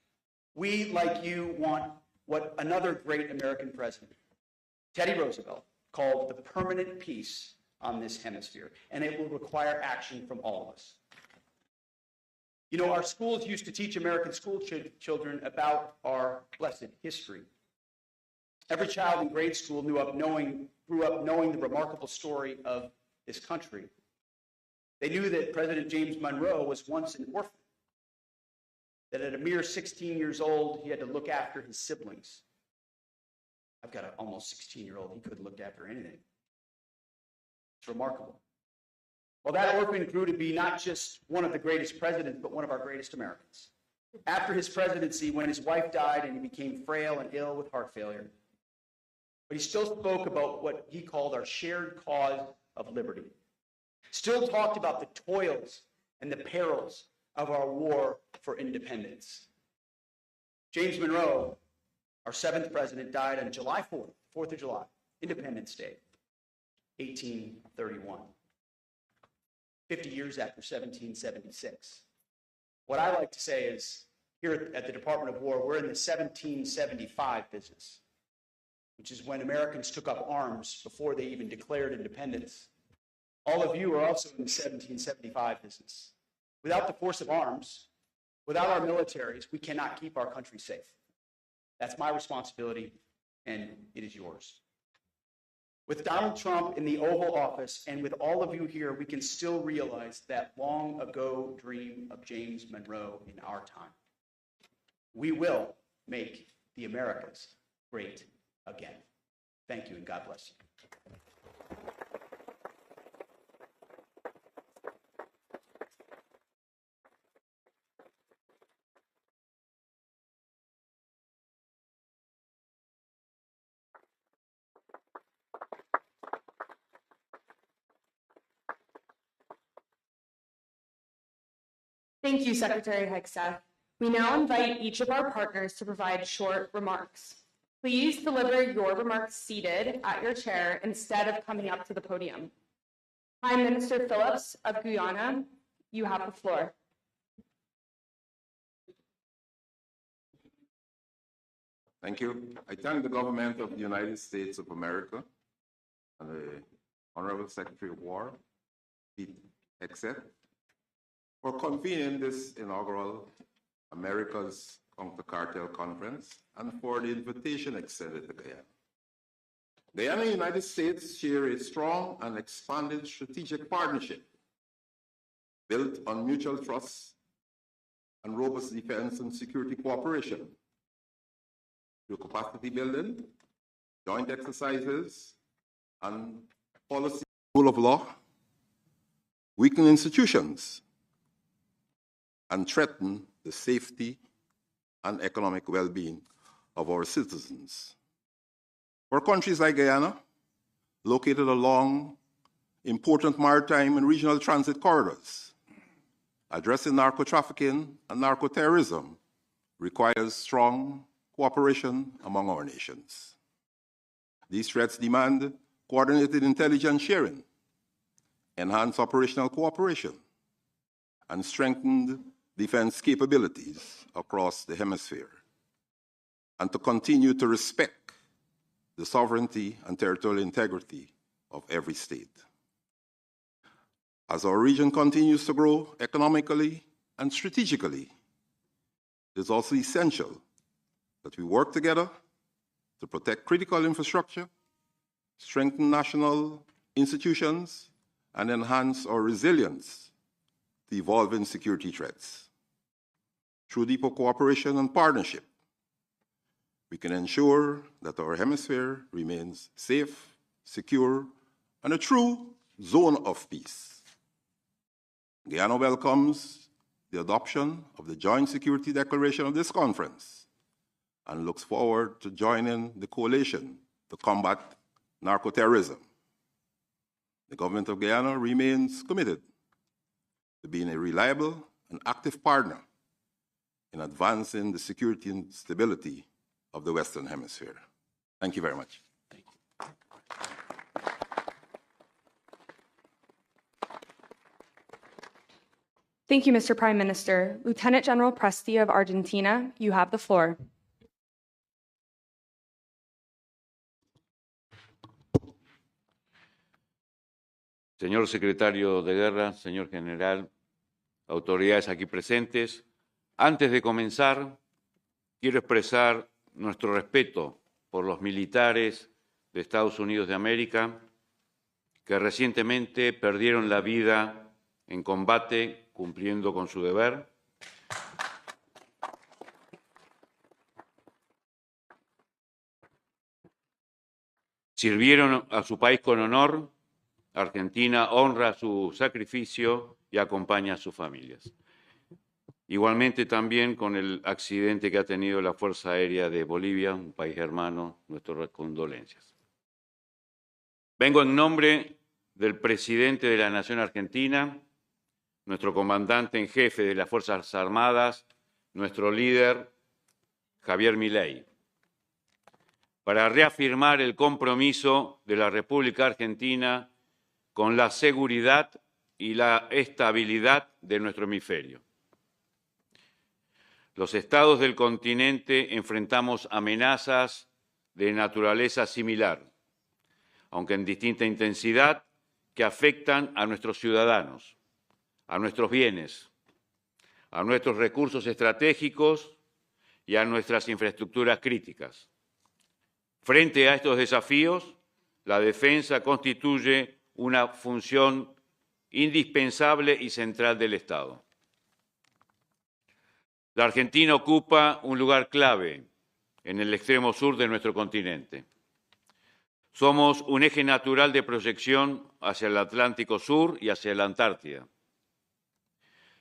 We, like you, want what another great American president, Teddy Roosevelt, called the permanent peace on this hemisphere, and it will require action from all of us. You know, our schools used to teach American school children about our blessed history. Every child in grade school grew up knowing the remarkable story of this country. They knew that President James Monroe was once an orphan, that at a mere 16 years old, he had to look after his siblings. I've got an almost 16-year-old. He couldn't look after anything. It's remarkable. Well, that orphan grew to be not just one of the greatest presidents, but one of our greatest Americans. After his presidency, when his wife died and he became frail and ill with heart failure, but he still spoke about what he called our shared cause of liberty. Still talked about the toils and the perils of our war for independence. James Monroe, our 7th president, died on July 4th, 4th of July, Independence Day, 1831. 50 years after 1776. What I like to say is, here at the Department of War, we're in the 1775 business, which is when Americans took up arms before they even declared independence. All of you are also in the 1775 business. Without the force of arms, without our militaries, we cannot keep our country safe. That's my responsibility, and it is yours. With Donald Trump in the Oval Office and with all of you here, we can still realize that long ago dream of James Monroe in our time. We will make the Americas great again. Thank you, and God bless you. Thank you, Secretary Hegseth. We now invite each of our partners to provide short remarks. Please deliver your remarks seated at your chair instead of coming up to the podium. Prime Minister Phillips of Guyana, you have the floor. Thank you. I thank the government of the United States of America and the Honorable Secretary of War, Pete Hegseth, for convening this inaugural Americas Contra Conference and for the invitation extended to Guyana. Guyana and the United States share a strong and expanded strategic partnership built on mutual trust and robust defense and security cooperation through capacity building, joint exercises, and policy rule of law, weaken institutions, and threaten the safety and economic well-being of our citizens. For countries like Guyana, located along important maritime and regional transit corridors, addressing narco-trafficking and narco-terrorism requires strong cooperation among our nations. These threats demand coordinated intelligence sharing, enhanced operational cooperation, and strengthened defense capabilities across the hemisphere, and to continue to respect the sovereignty and territorial integrity of every state. As our region continues to grow economically and strategically, it is also essential that we work together to protect critical infrastructure, strengthen national institutions, and enhance our resilience to evolving security threats. Through deeper cooperation and partnership, we can ensure that our hemisphere remains safe, secure, and a true zone of peace. Guyana welcomes the adoption of the Joint Security Declaration of this conference and looks forward to joining the coalition to combat narco-terrorism. The government of Guyana remains committed to being a reliable and active partner in advancing the security and stability of the Western Hemisphere. Thank you very much. Thank you. Thank you, Mr. Prime Minister. Lieutenant General Presti of Argentina, you have the floor. Señor Secretario de Guerra, señor General, autoridades aquí presentes, antes de comenzar, quiero expresar nuestro respeto por los militares de Estados Unidos de América que recientemente perdieron la vida en combate cumpliendo con su deber. Sirvieron a su país con honor. Argentina honra su sacrificio y acompaña a sus familias. Igualmente también con el accidente que ha tenido la Fuerza Aérea de Bolivia, un país hermano, nuestras condolencias. Vengo en nombre del presidente de la Nación Argentina, nuestro comandante en jefe de las Fuerzas Armadas, nuestro líder, Javier Milei, para reafirmar el compromiso de la República Argentina con la seguridad y la estabilidad de nuestro hemisferio. Los estados del continente enfrentamos amenazas de naturaleza similar, aunque en distinta intensidad, que afectan a nuestros ciudadanos, a nuestros bienes, a nuestros recursos estratégicos y a nuestras infraestructuras críticas. Frente a estos desafíos, la defensa constituye una función indispensable y central del Estado. La Argentina ocupa un lugar clave en el extremo sur de nuestro continente. Somos un eje natural de proyección hacia el Atlántico Sur y hacia la Antártida,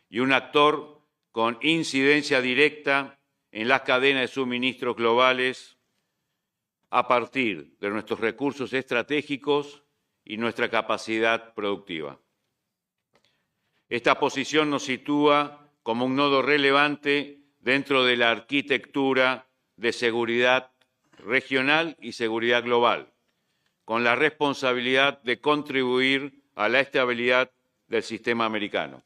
y un actor con incidencia directa en las cadenas de suministros globales a partir de nuestros recursos estratégicos y nuestra capacidad productiva. Esta posición nos sitúa como un nodo relevante dentro de la arquitectura de seguridad regional y seguridad global, con la responsabilidad de contribuir a la estabilidad del sistema americano.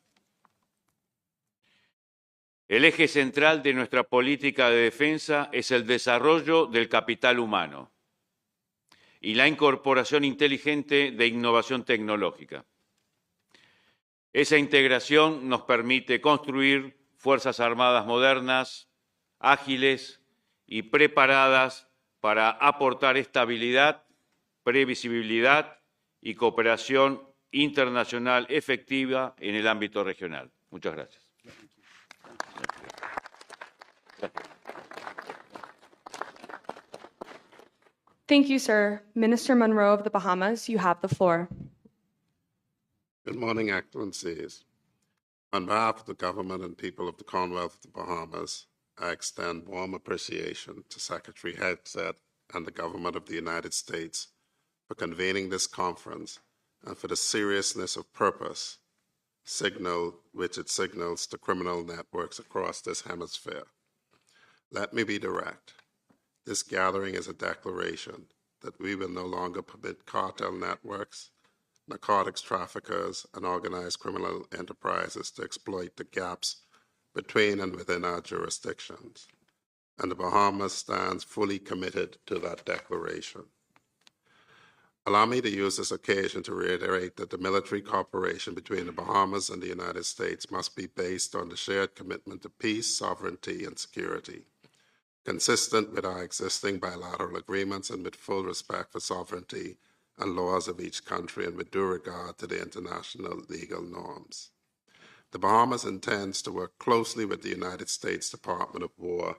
El eje central de nuestra política de defensa es el desarrollo del capital humano y la incorporación inteligente de innovación tecnológica. Esa integración nos permite construir fuerzas armadas modernas, ágiles y preparadas para aportar estabilidad, previsibilidad y cooperación internacional efectiva en el ámbito regional. Muchas gracias. Thank you, sir. Minister Monroe of the Bahamas, you have the floor. Good morning, Excellencies. On behalf of the government and people of the Commonwealth of the Bahamas, I extend warm appreciation to Secretary Hegseth and the government of the United States for convening this conference and for the seriousness of purpose which it signals to criminal networks across this hemisphere. Let me be direct. This gathering is a declaration that we will no longer permit cartel networks, narcotics traffickers, and organized criminal enterprises to exploit the gaps between and within our jurisdictions. And the Bahamas stands fully committed to that declaration. Allow me to use this occasion to reiterate that the military cooperation between the Bahamas and the United States must be based on the shared commitment to peace, sovereignty, and security, consistent with our existing bilateral agreements and with full respect for sovereignty and laws of each country and with due regard to the international legal norms. The Bahamas intends to work closely with the United States Department of War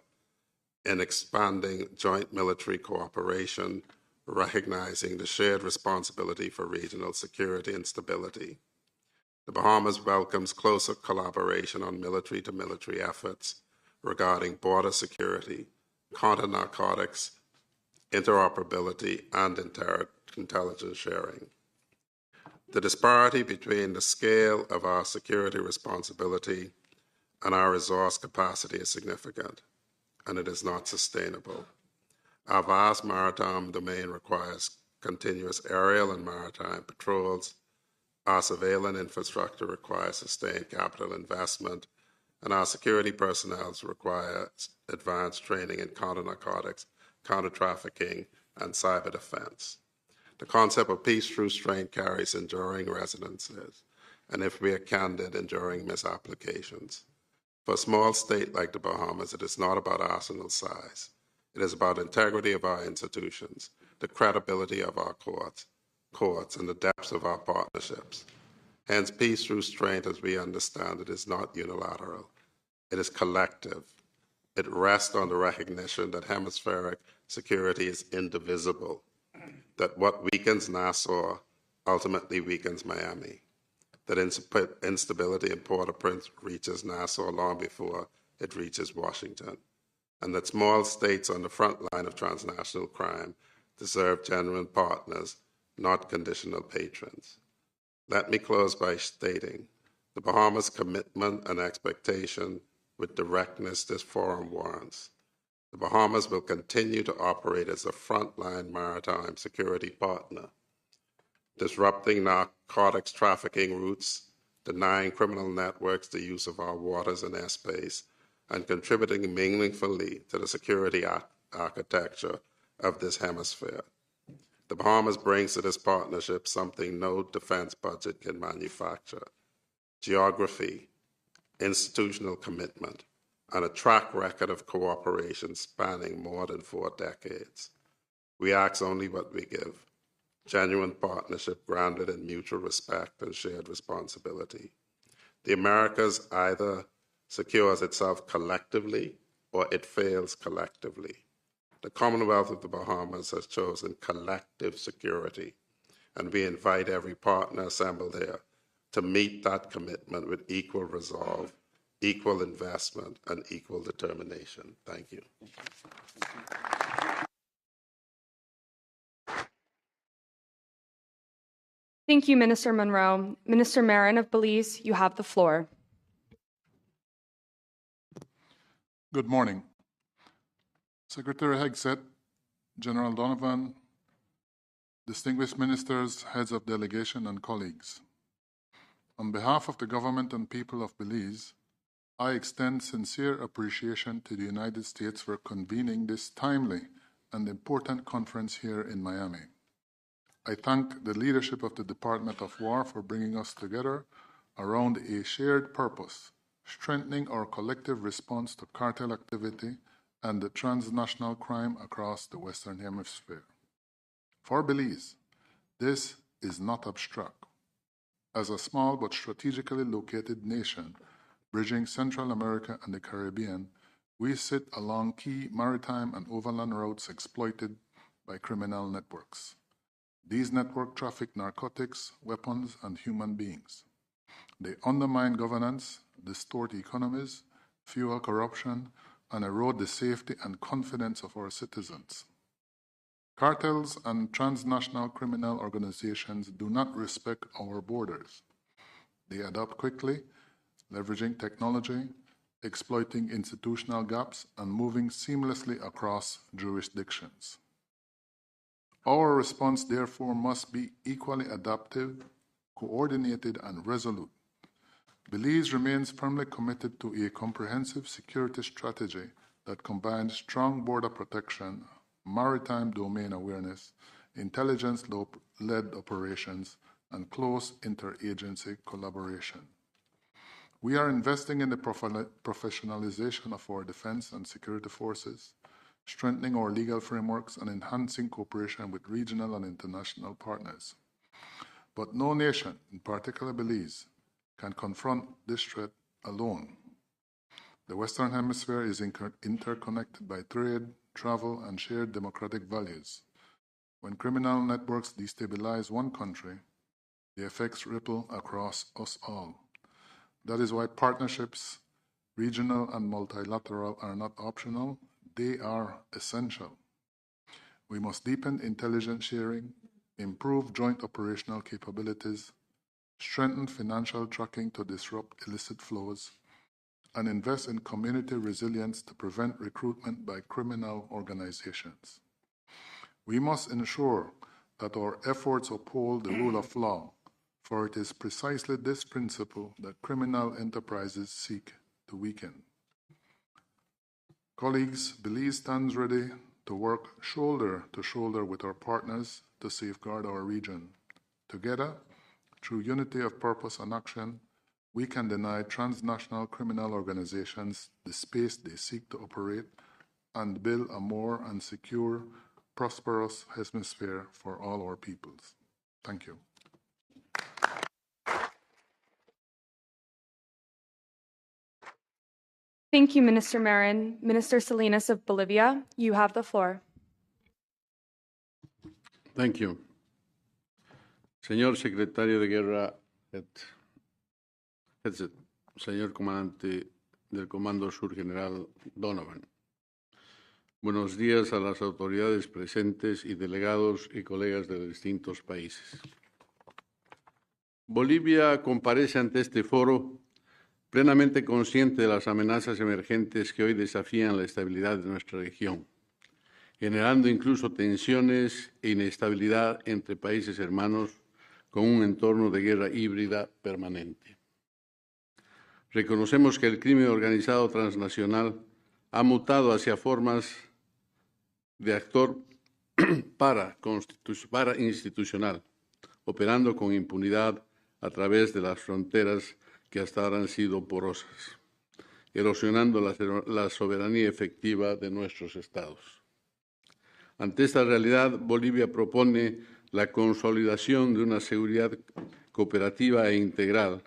in expanding joint military cooperation, recognizing the shared responsibility for regional security and stability. The Bahamas welcomes closer collaboration on military-to-military efforts regarding border security, counter-narcotics, interoperability, and intelligence sharing. The disparity between the scale of our security responsibility and our resource capacity is significant, and it is not sustainable. Our vast maritime domain requires continuous aerial and maritime patrols. Our surveillance infrastructure requires sustained capital investment, and our security personnel require advanced training in counter-narcotics, counter-trafficking, and cyber defense. The concept of peace through strength carries enduring resonances, and if we are candid, enduring misapplications. For a small state like the Bahamas, it is not about arsenal size. It is about integrity of our institutions, the credibility of our courts, and the depths of our partnerships. Hence, peace through strength, as we understand it, is not unilateral. It is collective. It rests on the recognition that hemispheric security is indivisible, that what weakens Nassau ultimately weakens Miami, that instability in Port-au-Prince reaches Nassau long before it reaches Washington, and that small states on the front line of transnational crime deserve genuine partners, not conditional patrons. Let me close by stating the Bahamas' commitment and expectation with directness this forum warrants. The Bahamas will continue to operate as a frontline maritime security partner, disrupting narcotics trafficking routes, denying criminal networks the use of our waters and airspace, and contributing meaningfully to the security architecture of this hemisphere. The Bahamas brings to this partnership something no defense budget can manufacture: geography, institutional commitment, and a track record of cooperation spanning more than 4 decades. We ask only what we give: genuine partnership grounded in mutual respect and shared responsibility. The Americas either secures itself collectively or it fails collectively. The Commonwealth of the Bahamas has chosen collective security, and we invite every partner assembled here to meet that commitment with equal resolve, equal investment, and equal determination. Thank you. Thank you, Minister Monroe. Minister Marin of Belize, you have the floor. Good morning. Secretary Hegseth, General Donovan, distinguished ministers, heads of delegation, and colleagues. On behalf of the government and people of Belize, I extend sincere appreciation to the United States for convening this timely and important conference here in Miami. I thank the leadership of the Department of War for bringing us together around a shared purpose: strengthening our collective response to cartel activity and the transnational crime across the Western Hemisphere. For Belize, this is not abstract. As a small but strategically located nation bridging Central America and the Caribbean, we sit along key maritime and overland routes exploited by criminal networks. These networks traffic narcotics, weapons, and human beings. They undermine governance, distort economies, fuel corruption, and erode the safety and confidence of our citizens. Cartels and transnational criminal organizations do not respect our borders. They adapt quickly, leveraging technology, exploiting institutional gaps, and moving seamlessly across jurisdictions. Our response, therefore, must be equally adaptive, coordinated, and resolute. Belize remains firmly committed to a comprehensive security strategy that combines strong border protection, maritime domain awareness, intelligence-led operations, and close interagency collaboration. We are investing in the professionalization of our defense and security forces, strengthening our legal frameworks, and enhancing cooperation with regional and international partners. But no nation, in particular Belize, can confront this threat alone. The Western Hemisphere is interconnected by trade, travel, and shared democratic values. When criminal networks destabilize one country, the effects ripple across us all. That is why partnerships, regional and multilateral, are not optional, they are essential. We must deepen intelligence sharing, improve joint operational capabilities, strengthen financial tracking to disrupt illicit flows, and invest in community resilience to prevent recruitment by criminal organizations. We must ensure that our efforts uphold the rule of law, for it is precisely this principle that criminal enterprises seek to weaken. Colleagues, Belize stands ready to work shoulder to shoulder with our partners to safeguard our region. Together, through unity of purpose and action, we can deny transnational criminal organizations the space they seek to operate and build a more and secure, prosperous hemisphere for all our peoples. Thank you. Thank you, Minister Marin. Minister Salinas of Bolivia, you have the floor. Thank you. Señor Secretario de Guerra, señor Comandante del Comando Sur General Donovan. Buenos días a las autoridades presentes y delegados y colegas de distintos países. Bolivia comparece ante este foro plenamente consciente de las amenazas emergentes que hoy desafían la estabilidad de nuestra región, generando incluso tensiones e inestabilidad entre países hermanos con un entorno de guerra híbrida permanente. Reconocemos que el crimen organizado transnacional ha mutado hacia formas de actor parainstitucional, operando con impunidad a través de las fronteras que hasta ahora han sido porosas, erosionando la soberanía efectiva de nuestros estados. Ante esta realidad, Bolivia propone la consolidación de una seguridad cooperativa e integral.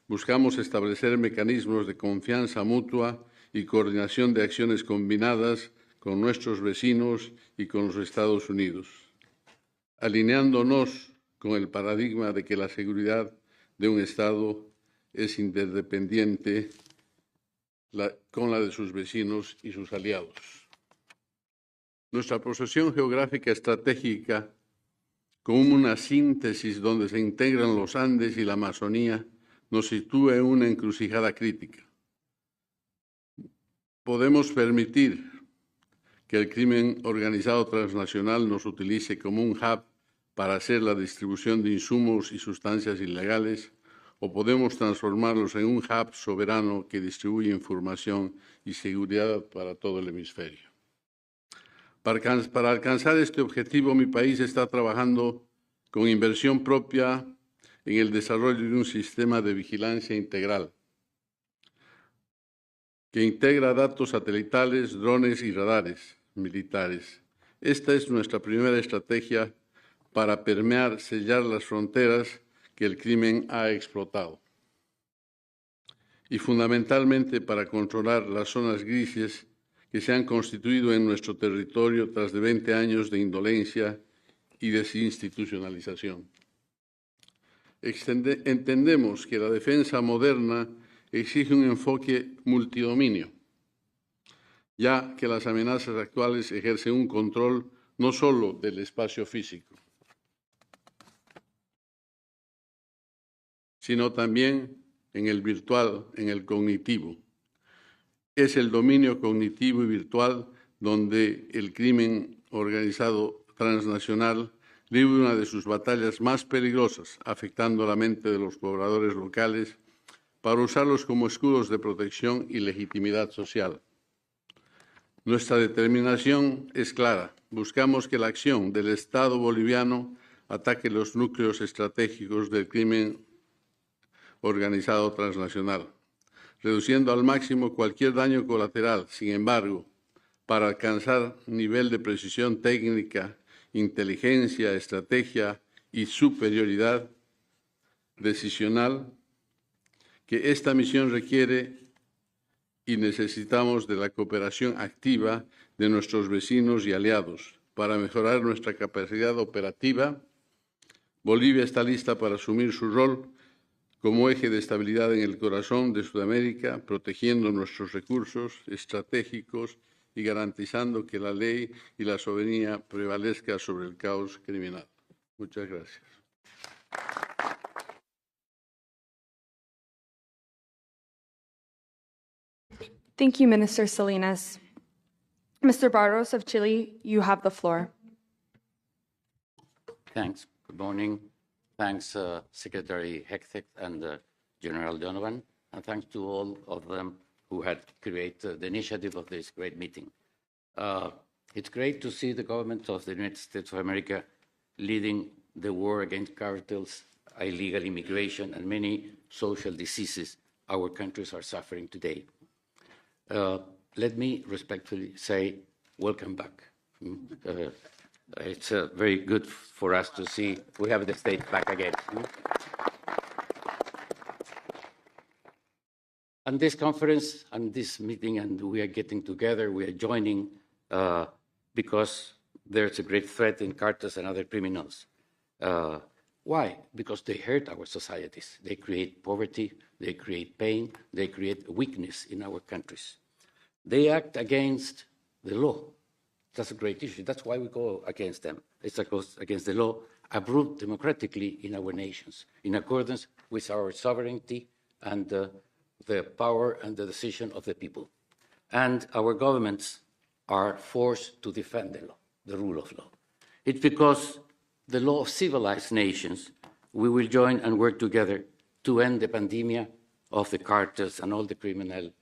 Buscamos establecer mecanismos de confianza mutua y coordinación de acciones combinadas con nuestros vecinos y con los Estados Unidos, alineándonos con el paradigma de que la seguridad de un Estado es interdependiente con la de sus vecinos y sus aliados. Nuestra posición geográfica estratégica, como una síntesis donde se integran los Andes y la Amazonía, nos sitúa en una encrucijada crítica. Podemos permitir que el crimen organizado transnacional nos utilice como un hub para hacer la distribución de insumos y sustancias ilegales, o podemos transformarlos en un hub soberano que distribuye información y seguridad para todo el hemisferio. Para alcanzar este objetivo, mi país está trabajando con inversión propia en el desarrollo de un sistema de vigilancia integral que integra datos satelitales, drones y radares militares. Esta es nuestra primera estrategia para permear, sellar las fronteras que el crimen ha explotado y fundamentalmente para controlar las zonas grises que se han constituido en nuestro territorio tras de 20 años de indolencia y desinstitucionalización. Entendemos que la defensa moderna exige un enfoque multidominio, ya que las amenazas actuales ejercen un control no solo del espacio físico, sino también en el virtual, en el cognitivo. Es el dominio cognitivo y virtual donde el crimen organizado transnacional libra una de sus batallas más peligrosas, afectando la mente de los pobladores locales para usarlos como escudos de protección y legitimidad social. Nuestra determinación es clara. Buscamos que la acción del Estado boliviano ataque los núcleos estratégicos del crimen organizado transnacional, reduciendo al máximo cualquier daño colateral. Sin embargo, para alcanzar nivel de precisión técnica, inteligencia, estrategia y superioridad decisional que esta misión requiere y necesitamos de la cooperación activa de nuestros vecinos y aliados. Para mejorar nuestra capacidad operativa, Bolivia está lista para asumir su rol como eje de estabilidad en el corazón de Sudamérica, protegiendo nuestros recursos estratégicos y garantizando que la ley y la soberanía prevalezca sobre el caos criminal. Muchas gracias. Thank you, Minister Salinas. Mr. Barros of Chile, you have the floor. Thanks. Good morning. Thanks, Secretary Hexet and General Donovan, and thanks to all of them who had created the initiative of this great meeting. It's great to see the government of the United States of America leading the war against cartels, illegal immigration, and many social diseases our countries are suffering today. Let me respectfully say, welcome back. It's very good for us to see we have the state back again. And this conference and this meeting, and we are getting together, we are joining because there's a great threat in Cárteles and other criminals. Why? Because they hurt our societies. They create poverty, they create pain, they create weakness in our countries. They act against the law. That's a great issue. That's why we go against them. It's against the law approved democratically in our nations, in accordance with our sovereignty and the power and the decision of the people. And our governments are forced to defend the law, the rule of law. It's because the law of civilized nations, we will join and work together to end the pandemic of the cartels and all the criminal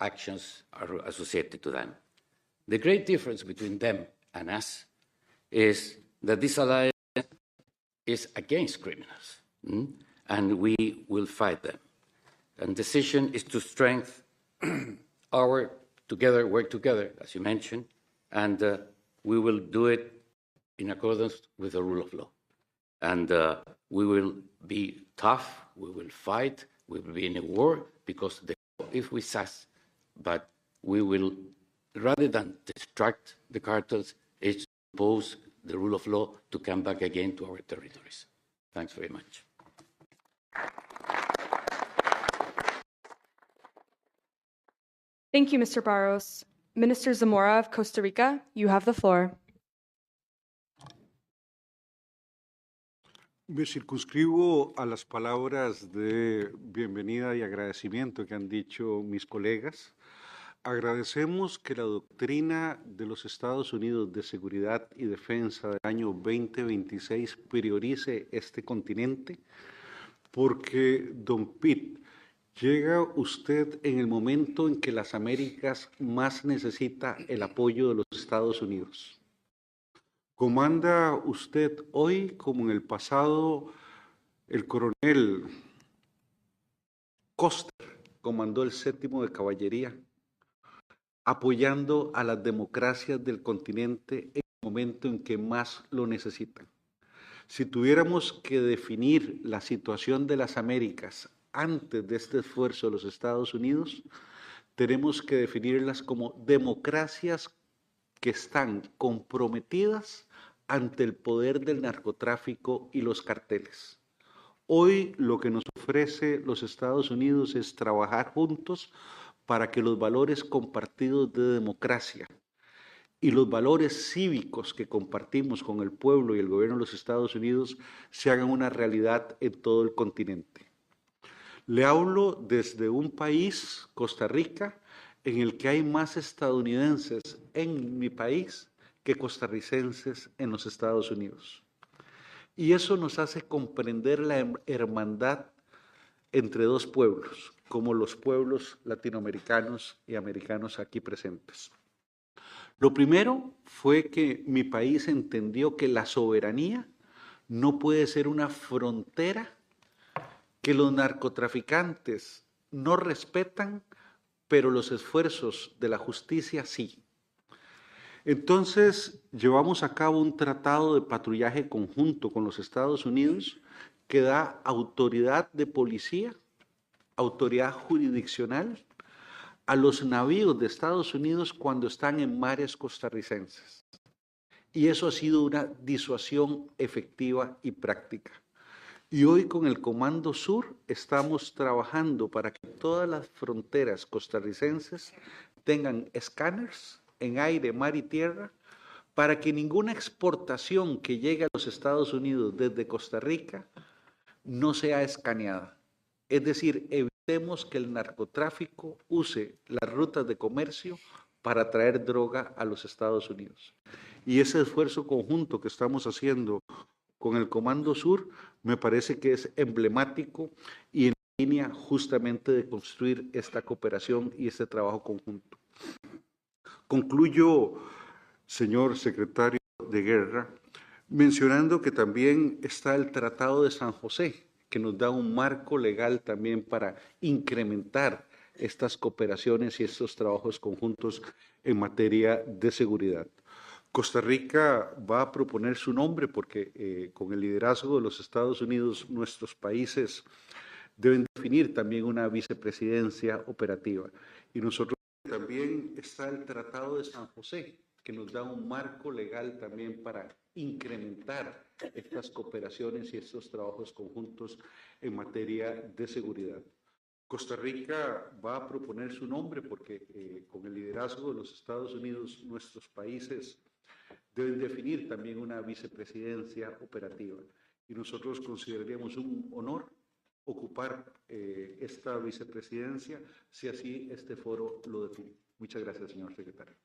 actions are associated to them. The great difference between them and us is that this alliance is against criminals, and we will fight them. And the decision is to strengthen our work together, as you mentioned, and we will do it in accordance with the rule of law. And we will be tough, we will fight, we will be in a war, because the law is with us, but we will, rather than distract the cartels, is impose the rule of law to come back again to our territories. Thanks very much. Thank you, Mr. Barros. Minister Zamora of Costa Rica, you have the floor. Me circunscribo a las palabras de bienvenida y agradecimiento que han dicho mis colegas. Agradecemos que la doctrina de los Estados Unidos de seguridad y defensa del año 2026 priorice este continente, porque, don Pitt, llega usted en el momento en que las Américas más necesita el apoyo de los Estados Unidos. Comanda usted hoy, como en el pasado, el coronel Coster comandó el 7º de Caballería, apoyando a las democracias del continente en el momento en que más lo necesitan. Si tuviéramos que definir la situación de las Américas antes de este esfuerzo de los Estados Unidos, tenemos que definirlas como democracias que están comprometidas ante el poder del narcotráfico y los carteles. Hoy lo que nos ofrece los Estados Unidos es trabajar juntos para que los valores compartidos de democracia y los valores cívicos que compartimos con el pueblo y el gobierno de los Estados Unidos se hagan una realidad en todo el continente. Le hablo desde un país, Costa Rica, en el que hay más estadounidenses en mi país que costarricenses en los Estados Unidos. Y eso nos hace comprender la hermandad entre dos pueblos, como los pueblos latinoamericanos y americanos aquí presentes. Lo primero fue que mi país entendió que la soberanía no puede ser una frontera que los narcotraficantes no respetan, pero los esfuerzos de la justicia sí. Entonces, llevamos a cabo un tratado de patrullaje conjunto con los Estados Unidos que da autoridad de policía, autoridad jurisdiccional a los navíos de Estados Unidos cuando están en mares costarricenses. Y eso ha sido una disuasión efectiva y práctica. Y hoy con el Comando Sur estamos trabajando para que todas las fronteras costarricenses tengan escáneres en aire, mar y tierra, para que ninguna exportación que llegue a los Estados Unidos desde Costa Rica no sea escaneada. Es decir, evitemos que el narcotráfico use las rutas de comercio para traer droga a los Estados Unidos. Y ese esfuerzo conjunto que estamos haciendo con el Comando Sur me parece que es emblemático y en línea justamente de construir esta cooperación y este trabajo conjunto. Concluyo, señor secretario de Guerra, mencionando que también está el Tratado de San José, que nos da un marco legal también para incrementar estas cooperaciones y estos trabajos conjuntos en materia de seguridad. Costa Rica va a proponer su nombre porque con el liderazgo de los Estados Unidos, nuestros países deben definir también una vicepresidencia operativa. Y nosotros también está el Tratado de San José, que nos da un marco legal también para incrementar estas cooperaciones y estos trabajos conjuntos en materia de seguridad. Costa Rica va a proponer su nombre porque con el liderazgo de los Estados Unidos, nuestros países deben definir también una vicepresidencia operativa. Y nosotros consideraríamos un honor ocupar esta vicepresidencia si así este foro lo define. Muchas gracias, señor secretario.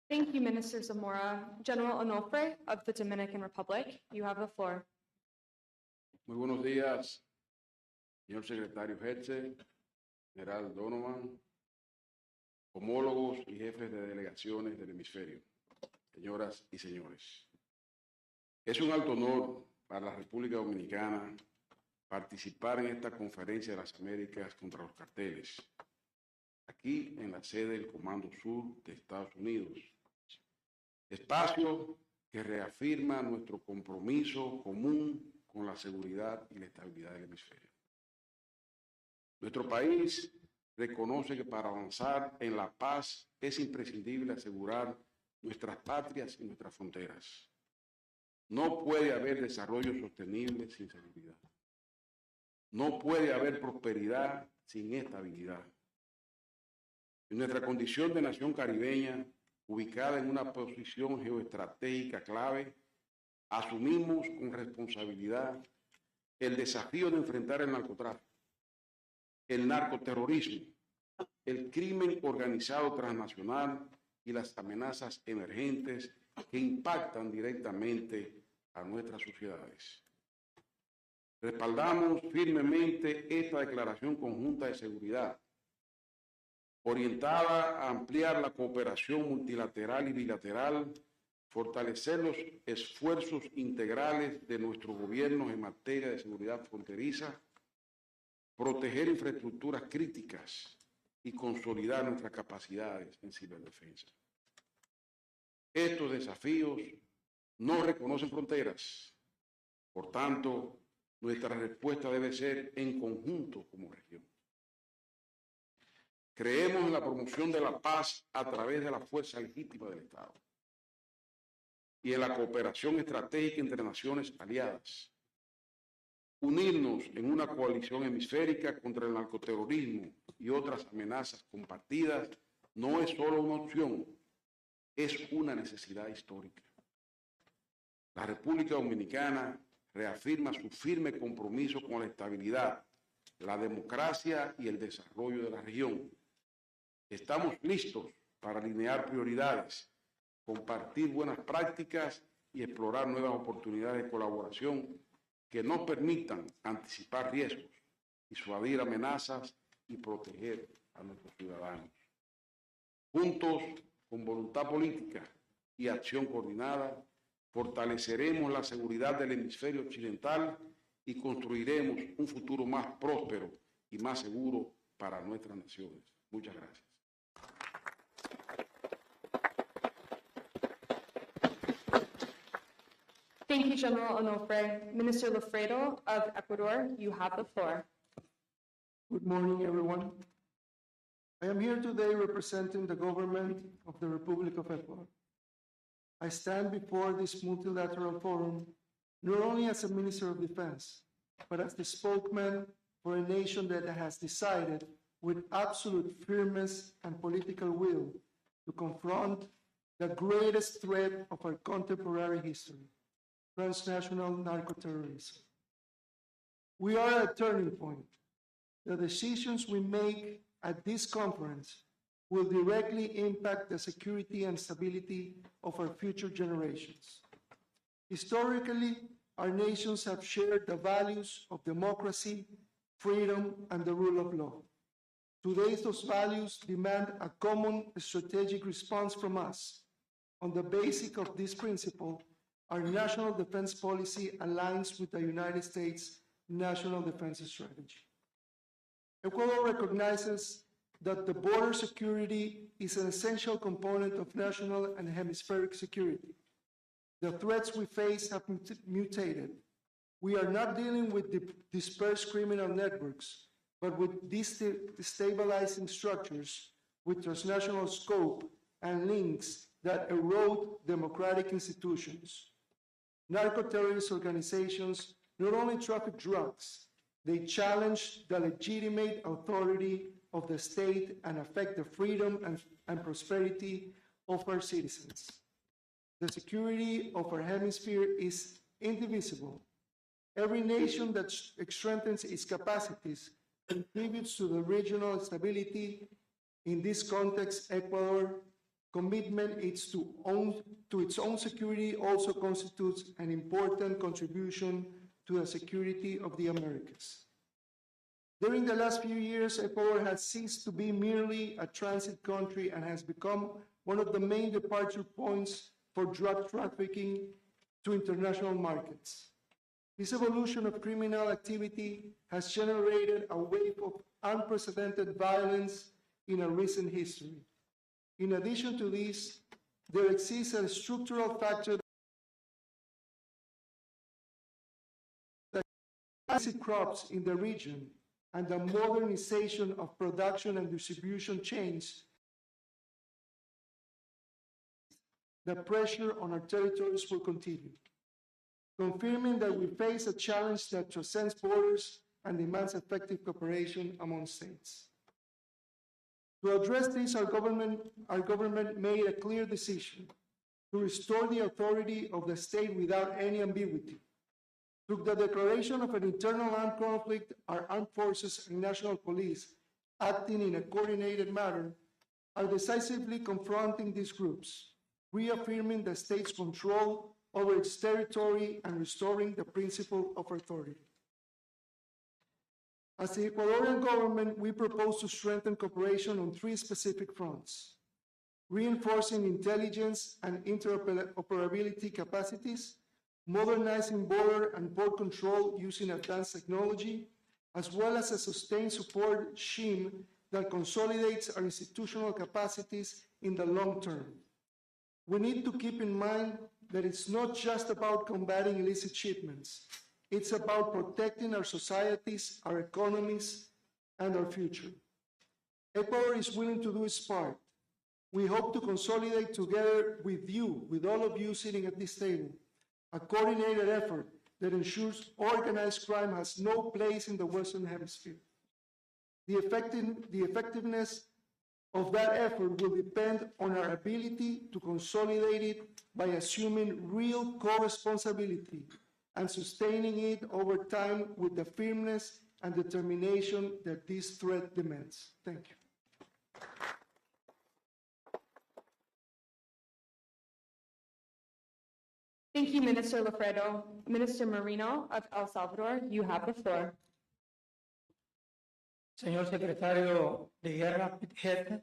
Thank you, Minister Zamora. General Onofre of the Dominican Republic, you have the floor. Muy buenos días, señor secretario Hetze, general Donovan, homólogos y jefes de delegaciones del hemisferio, señoras y señores. Es un alto honor para la República Dominicana participar en esta conferencia de las Américas contra los carteles, aquí en la sede del Comando Sur de Estados Unidos. Espacio que reafirma nuestro compromiso común con la seguridad y la estabilidad del hemisferio. Nuestro país reconoce que para avanzar en la paz es imprescindible asegurar nuestras patrias y nuestras fronteras. No puede haber desarrollo sostenible sin seguridad. No puede haber prosperidad sin estabilidad. En nuestra condición de nación caribeña, ubicada en una posición geoestratégica clave, asumimos con responsabilidad el desafío de enfrentar el narcotráfico, el narcoterrorismo, el crimen organizado transnacional y las amenazas emergentes que impactan directamente a nuestras sociedades. Respaldamos firmemente esta declaración conjunta de seguridad, orientada a ampliar la cooperación multilateral y bilateral, fortalecer los esfuerzos integrales de nuestros gobiernos en materia de seguridad fronteriza, proteger infraestructuras críticas y consolidar nuestras capacidades en ciberdefensa. Estos desafíos no reconocen fronteras, por tanto, nuestra respuesta debe ser en conjunto como región. Creemos en la promoción de la paz a través de la fuerza legítima del Estado y en la cooperación estratégica entre naciones aliadas. Unirnos en una coalición hemisférica contra el narcoterrorismo y otras amenazas compartidas no es solo una opción, es una necesidad histórica. La República Dominicana reafirma su firme compromiso con la estabilidad, la democracia y el desarrollo de la región. Estamos listos para alinear prioridades, compartir buenas prácticas y explorar nuevas oportunidades de colaboración que nos permitan anticipar riesgos, disuadir amenazas y proteger a nuestros ciudadanos. Juntos, con voluntad política y acción coordinada, fortaleceremos la seguridad del hemisferio occidental y construiremos un futuro más próspero y más seguro para nuestras naciones. Muchas gracias. Thank you, General Onofre. Minister Lafredo of Ecuador, you have the floor. Good morning, everyone. I am here today representing the government of the Republic of Ecuador. I stand before this multilateral forum not only as a Minister of Defense, but as the spokesman for a nation that has decided with absolute firmness and political will to confront the greatest threat of our contemporary history, transnational narcoterrorism. We are at a turning point. The decisions we make at this conference will directly impact the security and stability of our future generations. Historically, our nations have shared the values of democracy, freedom, and the rule of law. Today, those values demand a common strategic response from us. On the basis of this principle, our national defense policy aligns with the United States National Defense Strategy. Ecuador recognizes that the border security is an essential component of national and hemispheric security. The threats we face have mutated. We are not dealing with dispersed criminal networks, but with destabilizing structures with transnational scope and links that erode democratic institutions. Narco-terrorist organizations not only traffic drugs, they challenge the legitimate authority of the state and affect the freedom and prosperity of our citizens. The security of our hemisphere is indivisible. Every nation that strengthens its capacities contributes to the regional stability. In this context, Ecuador's commitment to its own security also constitutes an important contribution to the security of the Americas. During the last few years, Ecuador has ceased to be merely a transit country and has become one of the main departure points for drug trafficking to international markets. This evolution of criminal activity has generated a wave of unprecedented violence in our recent history. In addition to this, there exists a structural factor that illicit crops in the region and the modernization of production and distribution chains. The pressure on our territories will continue, confirming that we face a challenge that transcends borders and demands effective cooperation among states. To address this, our government made a clear decision to restore the authority of the state without any ambiguity. Through the declaration of an internal armed conflict, our armed forces and national police, acting in a coordinated manner, are decisively confronting these groups, reaffirming the state's control over its territory and restoring the principle of authority. As the Ecuadorian government, we propose to strengthen cooperation on three specific fronts: reinforcing intelligence and interoperability capacities, modernizing border and port control using advanced technology, as well as a sustained support scheme that consolidates our institutional capacities in the long term. We need to keep in mind that it's not just about combating illicit shipments. It's about protecting our societies, our economies, and our future. Ecuador is willing to do its part. We hope to consolidate together with you, with all of you sitting at this table, a coordinated effort that ensures organized crime has no place in the Western Hemisphere. The effectiveness of that effort will depend on our ability to consolidate it by assuming real co-responsibility and sustaining it over time with the firmness and determination that this threat demands. Thank you. Thank you, Minister Lafredo. Minister Marino of El Salvador, you have the floor. Señor Secretario de Guerra, Jefe,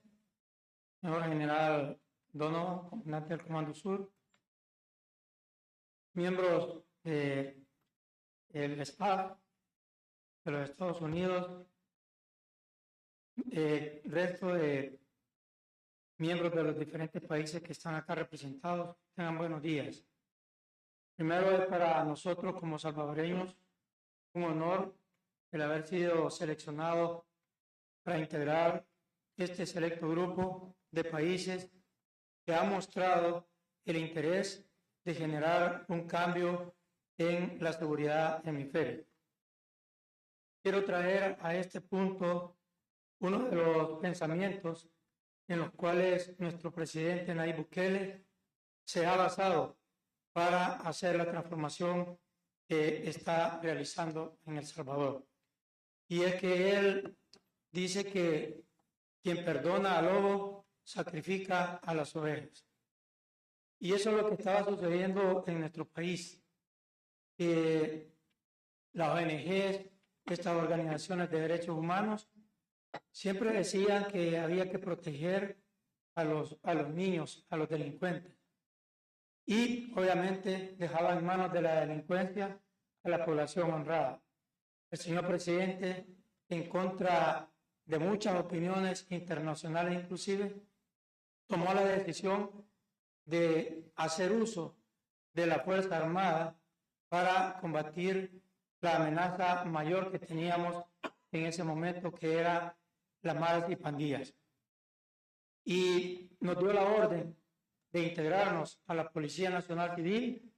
señor General Donovan, comandante del Comando Sur, miembros del staff de los Estados Unidos, resto de miembros de los diferentes países que están acá representados, tengan buenos días. Primero es para nosotros como salvadoreños un honor el haber sido seleccionado para integrar este selecto grupo de países que ha mostrado el interés de generar un cambio en la seguridad hemisférica. Quiero traer a este punto uno de los pensamientos en los cuales nuestro presidente Nayib Bukele se ha basado para hacer la transformación que está realizando en El Salvador. Y es que él dice que quien perdona al lobo sacrifica a las ovejas. Y eso es lo que estaba sucediendo en nuestro país. Las ONGs, estas organizaciones de derechos humanos, siempre decían que había que proteger a los niños, a los delincuentes. Y obviamente dejaba en manos de la delincuencia a la población honrada. El señor presidente, en contra de muchas opiniones internacionales inclusive, tomó la decisión de hacer uso de la Fuerza Armada para combatir la amenaza mayor que teníamos en ese momento, que era las maras y pandillas. Y nos dio la orden de integrarnos a la Policía Nacional Civil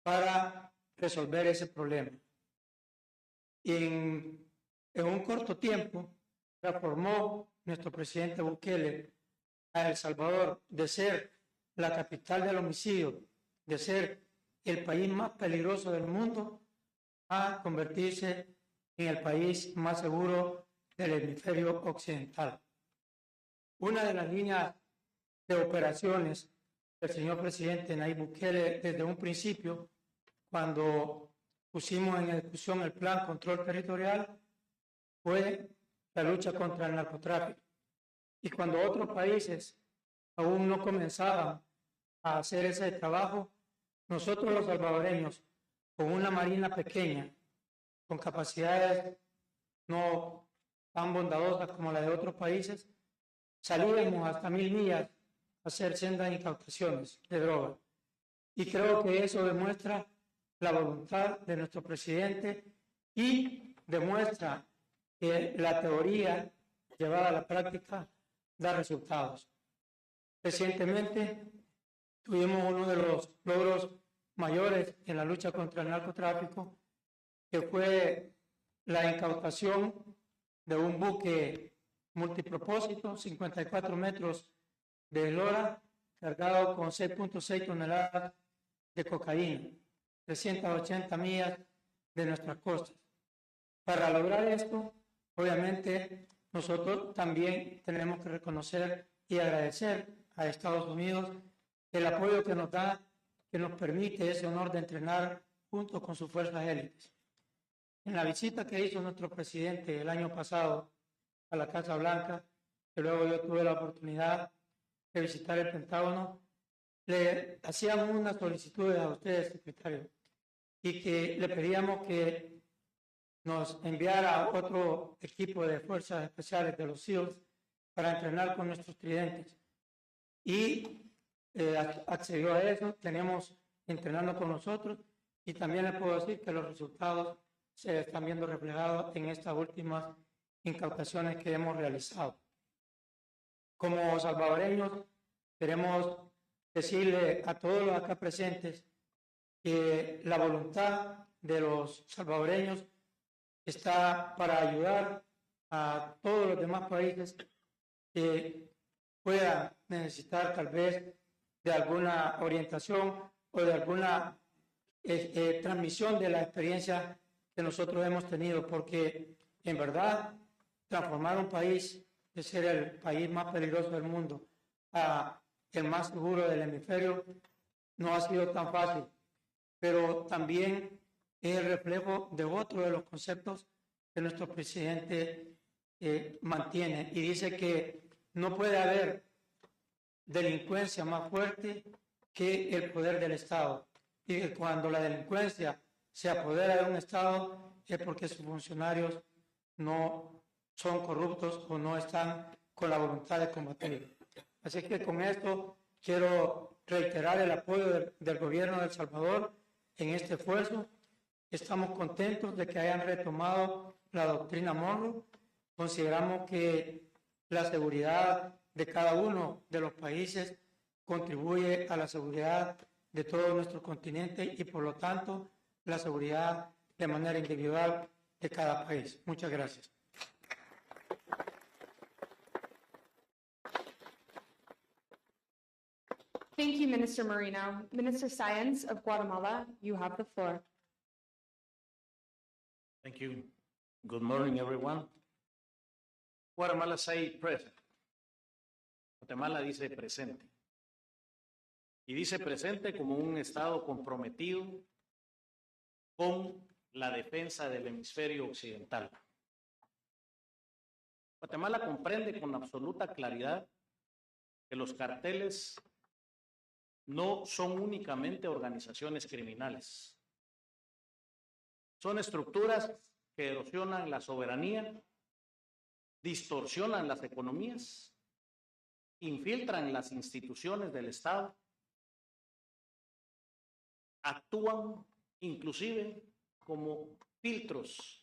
para resolver ese problema. En un corto tiempo transformó nuestro presidente Bukele a El Salvador de ser la capital del homicidio, de ser el país más peligroso del mundo, a convertirse en el país más seguro del hemisferio occidental. Una de las líneas de operaciones del señor presidente Nayib Bukele desde un principio, cuando pusimos en discusión el plan control territorial, fue la lucha contra el narcotráfico. Y cuando otros países aún no comenzaban a hacer ese trabajo, nosotros los salvadoreños, con una marina pequeña, con capacidades no tan bondadosas como la de otros países, salíamos hasta 1000 millas a hacer sendas incautaciones de droga. Y creo que eso demuestra la voluntad de nuestro presidente y demuestra que la teoría llevada a la práctica da resultados. Recientemente tuvimos uno de los logros mayores en la lucha contra el narcotráfico, que fue la incautación de un buque multipropósito, 54 metros de eslora, cargado con 6.6 toneladas de cocaína, 380 millas de nuestras costas. Para lograr esto, obviamente, nosotros también tenemos que reconocer y agradecer a Estados Unidos el apoyo que nos da, que nos permite ese honor de entrenar junto con sus fuerzas élites. En la visita que hizo nuestro presidente el año pasado a la Casa Blanca, que luego yo tuve la oportunidad de visitar el Pentágono, le hacíamos unas solicitudes a ustedes, secretario, y que le pedíamos que nos enviara otro equipo de fuerzas especiales de los SEALs para entrenar con nuestros tridentes. Y accedió a eso, tenemos entrenando con nosotros, y también les puedo decir que los resultados se están viendo reflejados en estas últimas incautaciones que hemos realizado. Como salvadoreños, queremos decirle a todos los acá presentes que la voluntad de los salvadoreños está para ayudar a todos los demás países que puedan necesitar tal vez de alguna orientación o de alguna transmisión de la experiencia que nosotros hemos tenido, porque en verdad transformar un país de ser el país más peligroso del mundo a el más seguro del hemisferio no ha sido tan fácil, pero también es el reflejo de otro de los conceptos que nuestro presidente mantiene, y dice que no puede haber delincuencia más fuerte que el poder del Estado, y que cuando la delincuencia se apodera de un Estado es porque sus funcionarios no son corruptos o no están con la voluntad de combatir. Así que con esto quiero reiterar el apoyo del gobierno de El Salvador en este esfuerzo. Estamos contentos de que hayan retomado la doctrina Monroe. Consideramos que la seguridad de cada uno de los países contribuye a la seguridad de todo nuestro continente y por lo tanto la seguridad de manera individual de cada país. Muchas gracias. Thank you, Minister Moreno. Minister Sáenz of Guatemala, you have the floor. Thank you. Good morning, everyone. Guatemala say present. Guatemala dice presente. Y dice presente como un Estado comprometido con la defensa del hemisferio occidental. Guatemala comprende con absoluta claridad que los carteles no son únicamente organizaciones criminales. Son estructuras que erosionan la soberanía, distorsionan las economías, infiltran las instituciones del Estado, actúan inclusive como filtros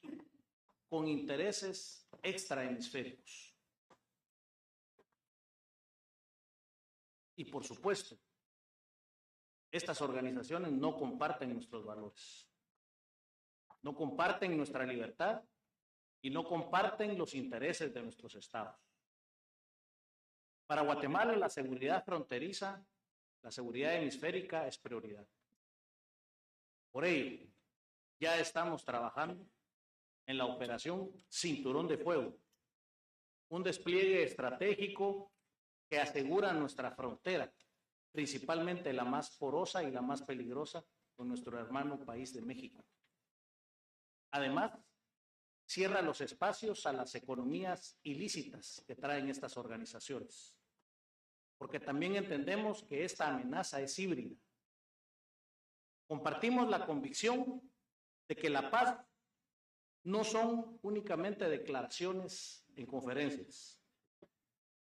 con intereses extrahemisféricos. Y por supuesto, estas organizaciones no comparten nuestros valores, no comparten nuestra libertad y no comparten los intereses de nuestros estados. Para Guatemala, la seguridad fronteriza, la seguridad hemisférica es prioridad. Por ello, ya estamos trabajando en la operación Cinturón de Fuego, un despliegue estratégico que asegura nuestra frontera, principalmente la más porosa y la más peligrosa con nuestro hermano país de México. Además, cierra los espacios a las economías ilícitas que traen estas organizaciones, porque también entendemos que esta amenaza es híbrida. Compartimos la convicción de que la paz no son únicamente declaraciones en conferencias.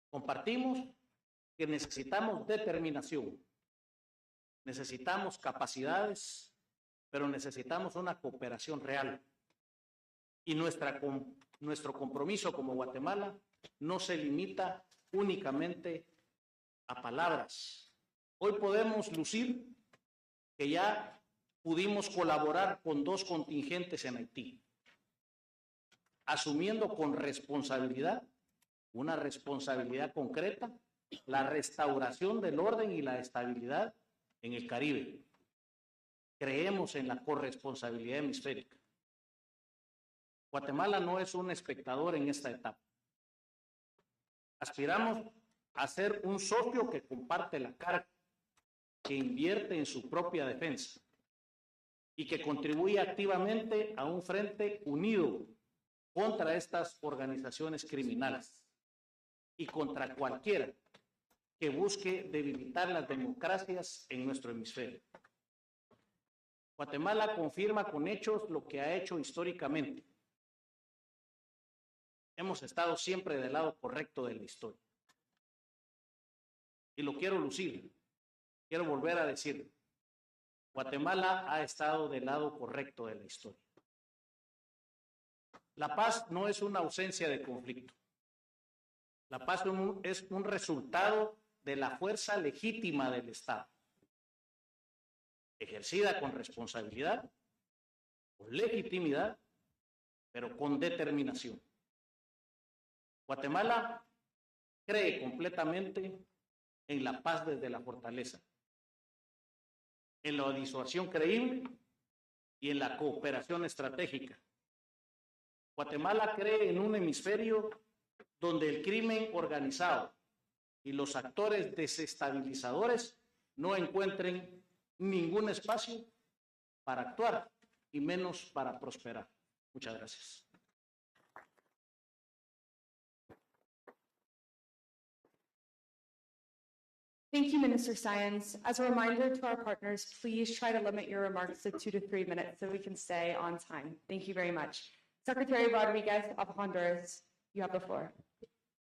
Compartimos que necesitamos determinación, necesitamos capacidades, pero necesitamos una cooperación real. Y nuestro compromiso como Guatemala no se limita únicamente a palabras. Hoy podemos lucir que ya pudimos colaborar con 2 contingentes en Haití, asumiendo con responsabilidad, una responsabilidad concreta, la restauración del orden y la estabilidad en el Caribe. Creemos en la corresponsabilidad hemisférica. Guatemala no es un espectador en esta etapa. Aspiramos a ser un socio que comparte la carga, que invierte en su propia defensa y que contribuye activamente a un frente unido contra estas organizaciones criminales y contra cualquiera que busque debilitar las democracias en nuestro hemisferio. Guatemala confirma con hechos lo que ha hecho históricamente. Hemos estado siempre del lado correcto de la historia. Y lo quiero lucir, quiero volver a decir, Guatemala ha estado del lado correcto de la historia. La paz no es una ausencia de conflicto. La paz es un resultado de la fuerza legítima del Estado, ejercida con responsabilidad, con legitimidad, pero con determinación. Guatemala cree completamente en la paz desde la fortaleza, en la disuasión creíble y en la cooperación estratégica. Guatemala cree en un hemisferio donde el crimen organizado y los actores desestabilizadores no encuentren ningún espacio para actuar y menos para prosperar. Muchas gracias. Thank you, Minister Sáenz. As a reminder to our partners, please try to limit your remarks to 2 to 3 minutes so we can stay on time. Thank you very much. Secretary Rodriguez of Honduras, you have the floor.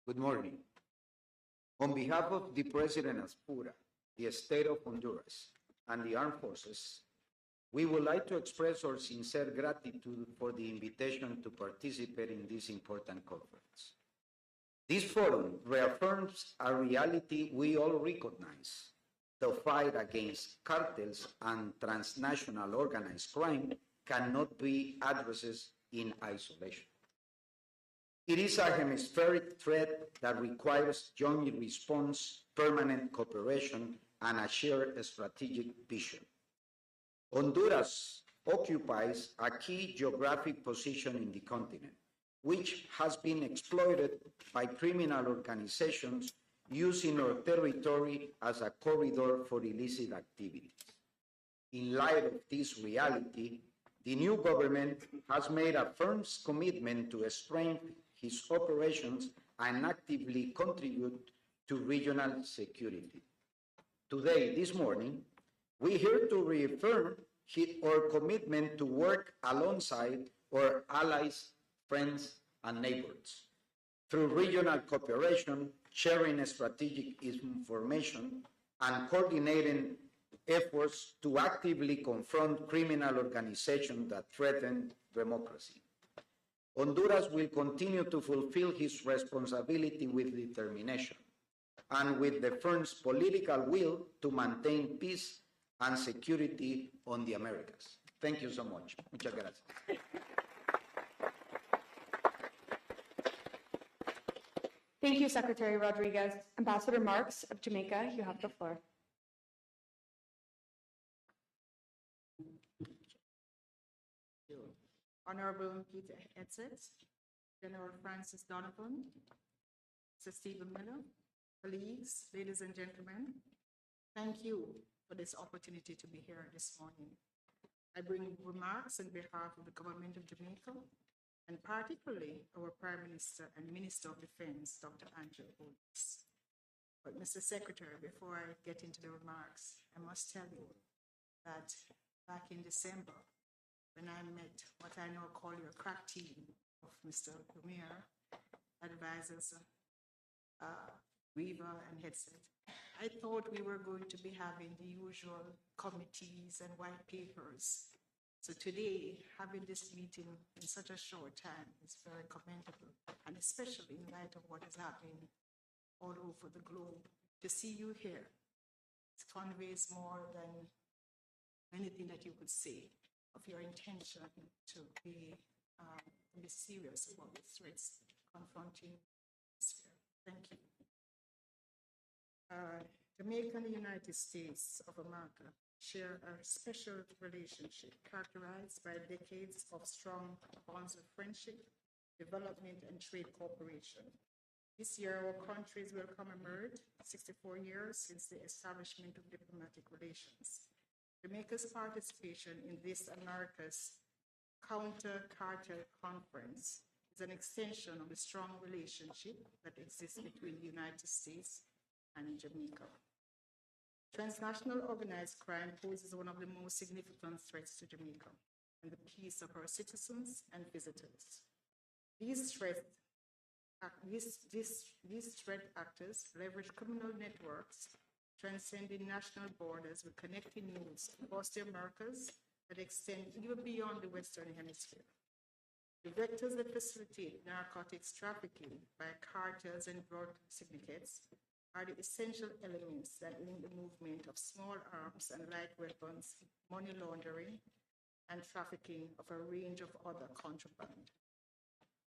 Good morning. On behalf of the President Aspura, the State of Honduras, and the Armed Forces, we would like to express our sincere gratitude for the invitation to participate in this important conference. This forum reaffirms a reality we all recognize. The fight against cartels and transnational organized crime cannot be addressed in isolation. It is a hemispheric threat that requires joint response, permanent cooperation, and a shared strategic vision. Honduras occupies a key geographic position in the continent, which has been exploited by criminal organizations using our territory as a corridor for illicit activities. In light of this reality, the new government has made a firm commitment to strengthen its operations and actively contribute to regional security. Today, this morning, we're here to reaffirm our commitment to work alongside our allies, friends, and neighbors through regional cooperation, sharing strategic information, and coordinating efforts to actively confront criminal organizations that threaten democracy. Honduras will continue to fulfill its responsibility with determination and with the firm's political will to maintain peace and security on the Americas. Thank you so much. Muchas gracias. Thank you, Secretary Rodriguez. Ambassador Marks of Jamaica, you have the floor. Honorable Peter Hegseth, General Francis Donovan, Sir Stephen Miller, colleagues, ladies and gentlemen, thank you for this opportunity to be here this morning. I bring remarks on behalf of the government of Jamaica, and particularly our Prime Minister and Minister of Defense, Dr. Andrew Holmes. But Mr. Secretary, before I get into the remarks, I must tell you that back in December, when I met what I now call your crack team of Mr. Premier, advisors, Weaver and Hegseth, I thought we were going to be having the usual committees and white papers. So today, having this meeting in such a short time is very commendable, and especially in light of what is happening all over the globe. To see you here, it conveys more than anything that you could say of your intention to be serious about the threats confronting this year. Thank you. Jamaica and the United States of America share a special relationship characterized by decades of strong bonds of friendship, development, and trade cooperation. This year, our countries will commemorate 64 years since the establishment of diplomatic relations. Jamaica's participation in this America's Counter-Cartel Conference is an extension of the strong relationship that exists between the United States and Jamaica. Transnational organized crime poses one of the most significant threats to Jamaica and the peace of our citizens and visitors. These threat actors leverage criminal networks transcending national borders with connecting nodes across the Americas that extend even beyond the Western Hemisphere. The vectors that facilitate narcotics trafficking by cartels and drug syndicates are the essential elements that link the movement of small arms and light weapons, money laundering, and trafficking of a range of other contraband.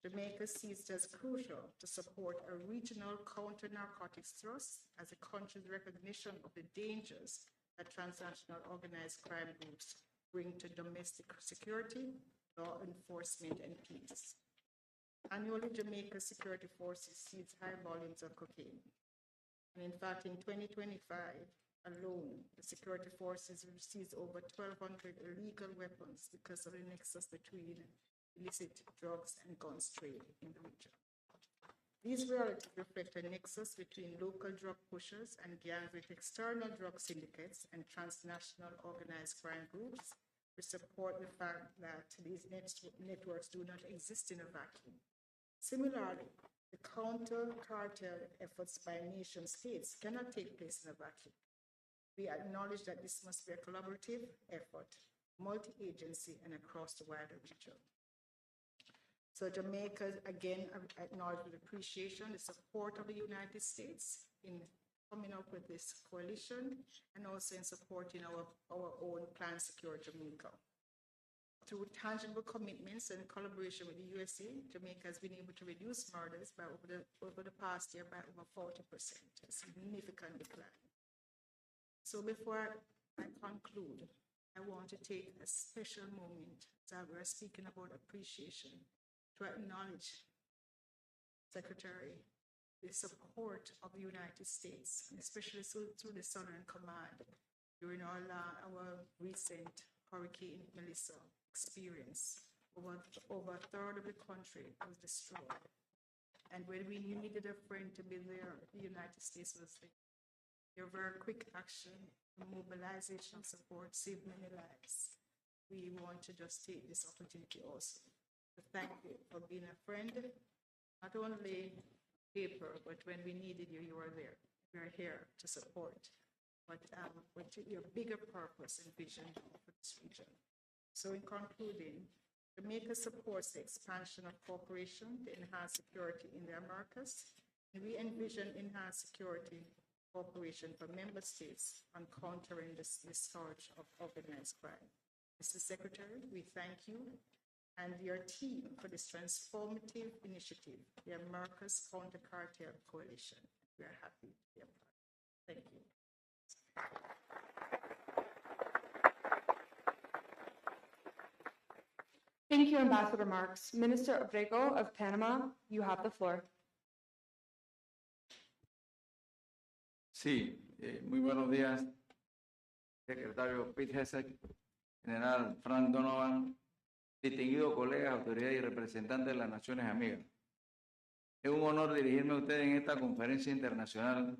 Jamaica sees it as crucial to support a regional counter-narcotics thrust as a country's recognition of the dangers that transnational organized crime groups bring to domestic security, law enforcement, and peace. Annually, Jamaica's security forces seize high volumes of cocaine. And in fact, in 2025 alone, the security forces seized over 1,200 illegal weapons because of the nexus between illicit drugs and guns trade in the region. These realities reflect a nexus between local drug pushers and gangs with external drug syndicates and transnational organized crime groups, which support the fact that these networks do not exist in a vacuum. Similarly, the counter-cartel efforts by nation states cannot take place in a vacuum. We acknowledge that this must be a collaborative effort, multi-agency, and across the wider region. So Jamaica, again, acknowledges with appreciation the support of the United States in coming up with this coalition and also in supporting our own plan Secure Jamaica. Through tangible commitments and collaboration with the USA, Jamaica has been able to reduce murders by over the past year by over 40%, a significant decline. So before I conclude, I want to take a special moment as we're speaking about appreciation to acknowledge, Secretary, the support of the United States, and especially through the Southern Command during our recent Hurricane Melissa experience. Over a third of the country was destroyed. And when we needed a friend to be there, the United States was there. Your very quick action, mobilization support saved many lives. We want to just take this opportunity also to thank you for being a friend, not only paper, but when we needed you, you were there. We are here to support what your bigger purpose and vision for this region. So in concluding, Jamaica supports the expansion of cooperation to enhance security in the Americas, and we envision enhanced security cooperation for member states on countering this scourge of organized crime. Mr. Secretary, we thank you and your team for this transformative initiative, the Americas Counter Cartel Coalition. We are happy to be a part. Thank you. Thank you, Ambassador Marks. Minister Abrego of Panama, you have the floor. Sí, muy buenos días, secretario Pete Hesek, general Frank Donovan, distinguidos colegas, autoridades y representantes de las Naciones Amigas. Es un honor dirigirme a ustedes en esta conferencia internacional,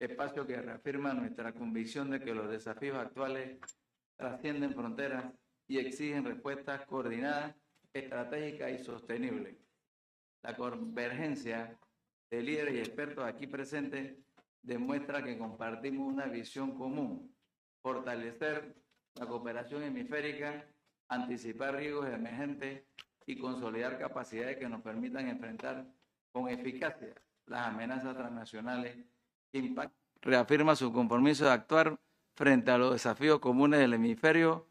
espacio que reafirma nuestra convicción de que los desafíos actuales trascienden fronteras y exigen respuestas coordinadas, estratégicas y sostenibles. La convergencia de líderes y expertos aquí presentes demuestra que compartimos una visión común: fortalecer la cooperación hemisférica, anticipar riesgos emergentes y consolidar capacidades que nos permitan enfrentar con eficacia las amenazas transnacionales que impactan. Reafirma su compromiso de actuar frente a los desafíos comunes del hemisferio,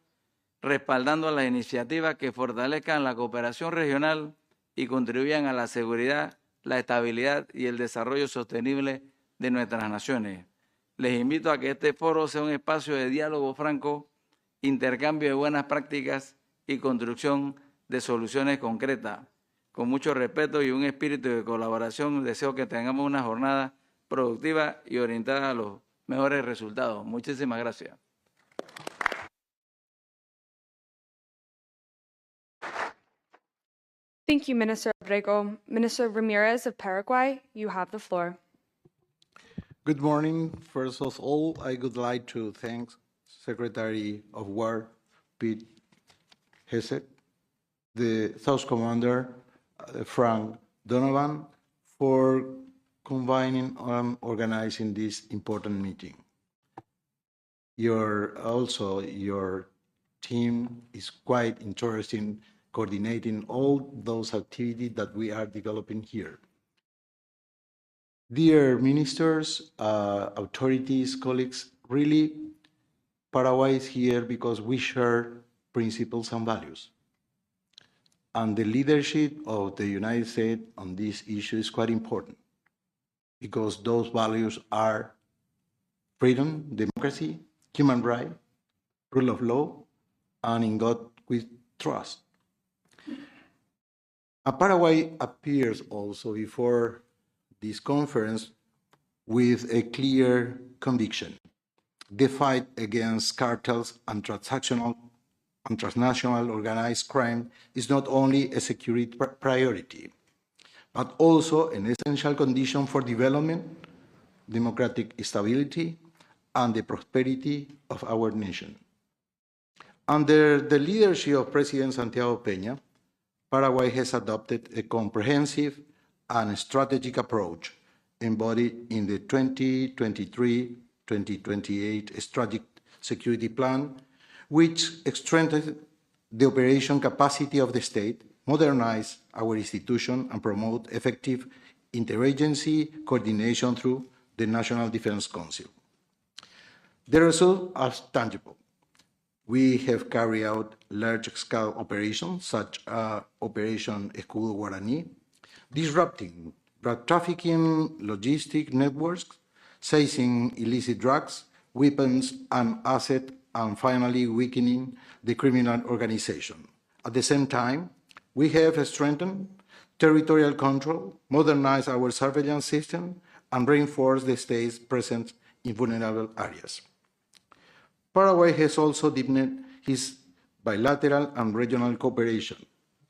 respaldando las iniciativas que fortalezcan la cooperación regional y contribuyan a la seguridad, la estabilidad y el desarrollo sostenible de nuestras naciones. Les invito a que este foro sea un espacio de diálogo franco, intercambio de buenas prácticas y construcción de soluciones concretas. Con mucho respeto y un espíritu de colaboración, deseo que tengamos una jornada productiva y orientada a los mejores resultados. Muchísimas gracias. Thank you, Minister Abrego. Minister Ramirez of Paraguay, you have the floor. Good morning. First of all, I would like to thank Secretary of War Pete Hesek, the South Commander Frank Donovan, for convening and organizing this important meeting. Your team is quite interested in coordinating all those activities that we are developing here. Dear ministers, authorities, colleagues, really, Paraguay is here because we share principles and values. And the leadership of the United States on this issue is quite important because those values are freedom, democracy, human rights, rule of law, and in God we trust. Paraguay appears also before this conference with a clear conviction. The fight against cartels and transnational organized crime is not only a security priority, but also an essential condition for development, democratic stability, and the prosperity of our nation. Under the leadership of President Santiago Peña, Paraguay has adopted a comprehensive and strategic approach embodied in the 2023-2028 Strategic Security Plan, which strengthens the operation capacity of the state, modernize our institution, and promote effective interagency coordination through the National Defense Council. The results are tangible. We have carried out large-scale operations, such as Operation Escudo Guaraní, disrupting drug trafficking, logistic networks, seizing illicit drugs, weapons, and assets, and finally weakening the criminal organization. At the same time, we have strengthened territorial control, modernized our surveillance system, and reinforced the state's presence in vulnerable areas. Paraguay has also deepened its bilateral and regional cooperation,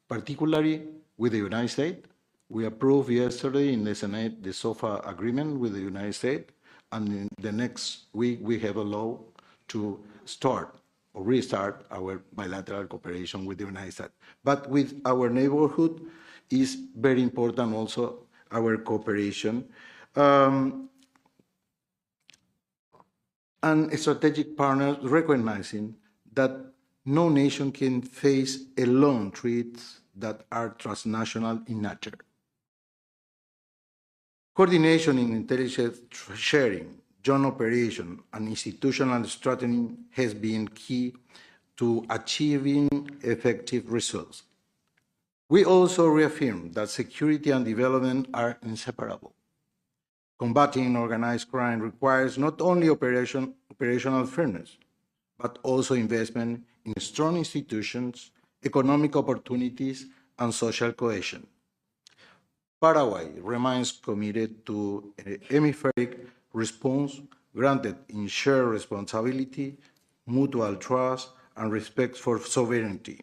particularly with the United States. We approved yesterday in the Senate the SOFA agreement with the United States, and in the next week we have a law to start or restart our bilateral cooperation with the United States. But with our neighborhood is very important also our cooperation. and strategic partners recognizing that no nation can face alone threats that are transnational in nature. Coordination in intelligence sharing, joint operation, and institutional strategy has been key to achieving effective results. We also reaffirm that security and development are inseparable. Combating organized crime requires not only operational fairness, but also investment in strong institutions, economic opportunities, and social cohesion. Paraguay remains committed to an hemispheric response grounded in shared responsibility, mutual trust, and respect for sovereignty.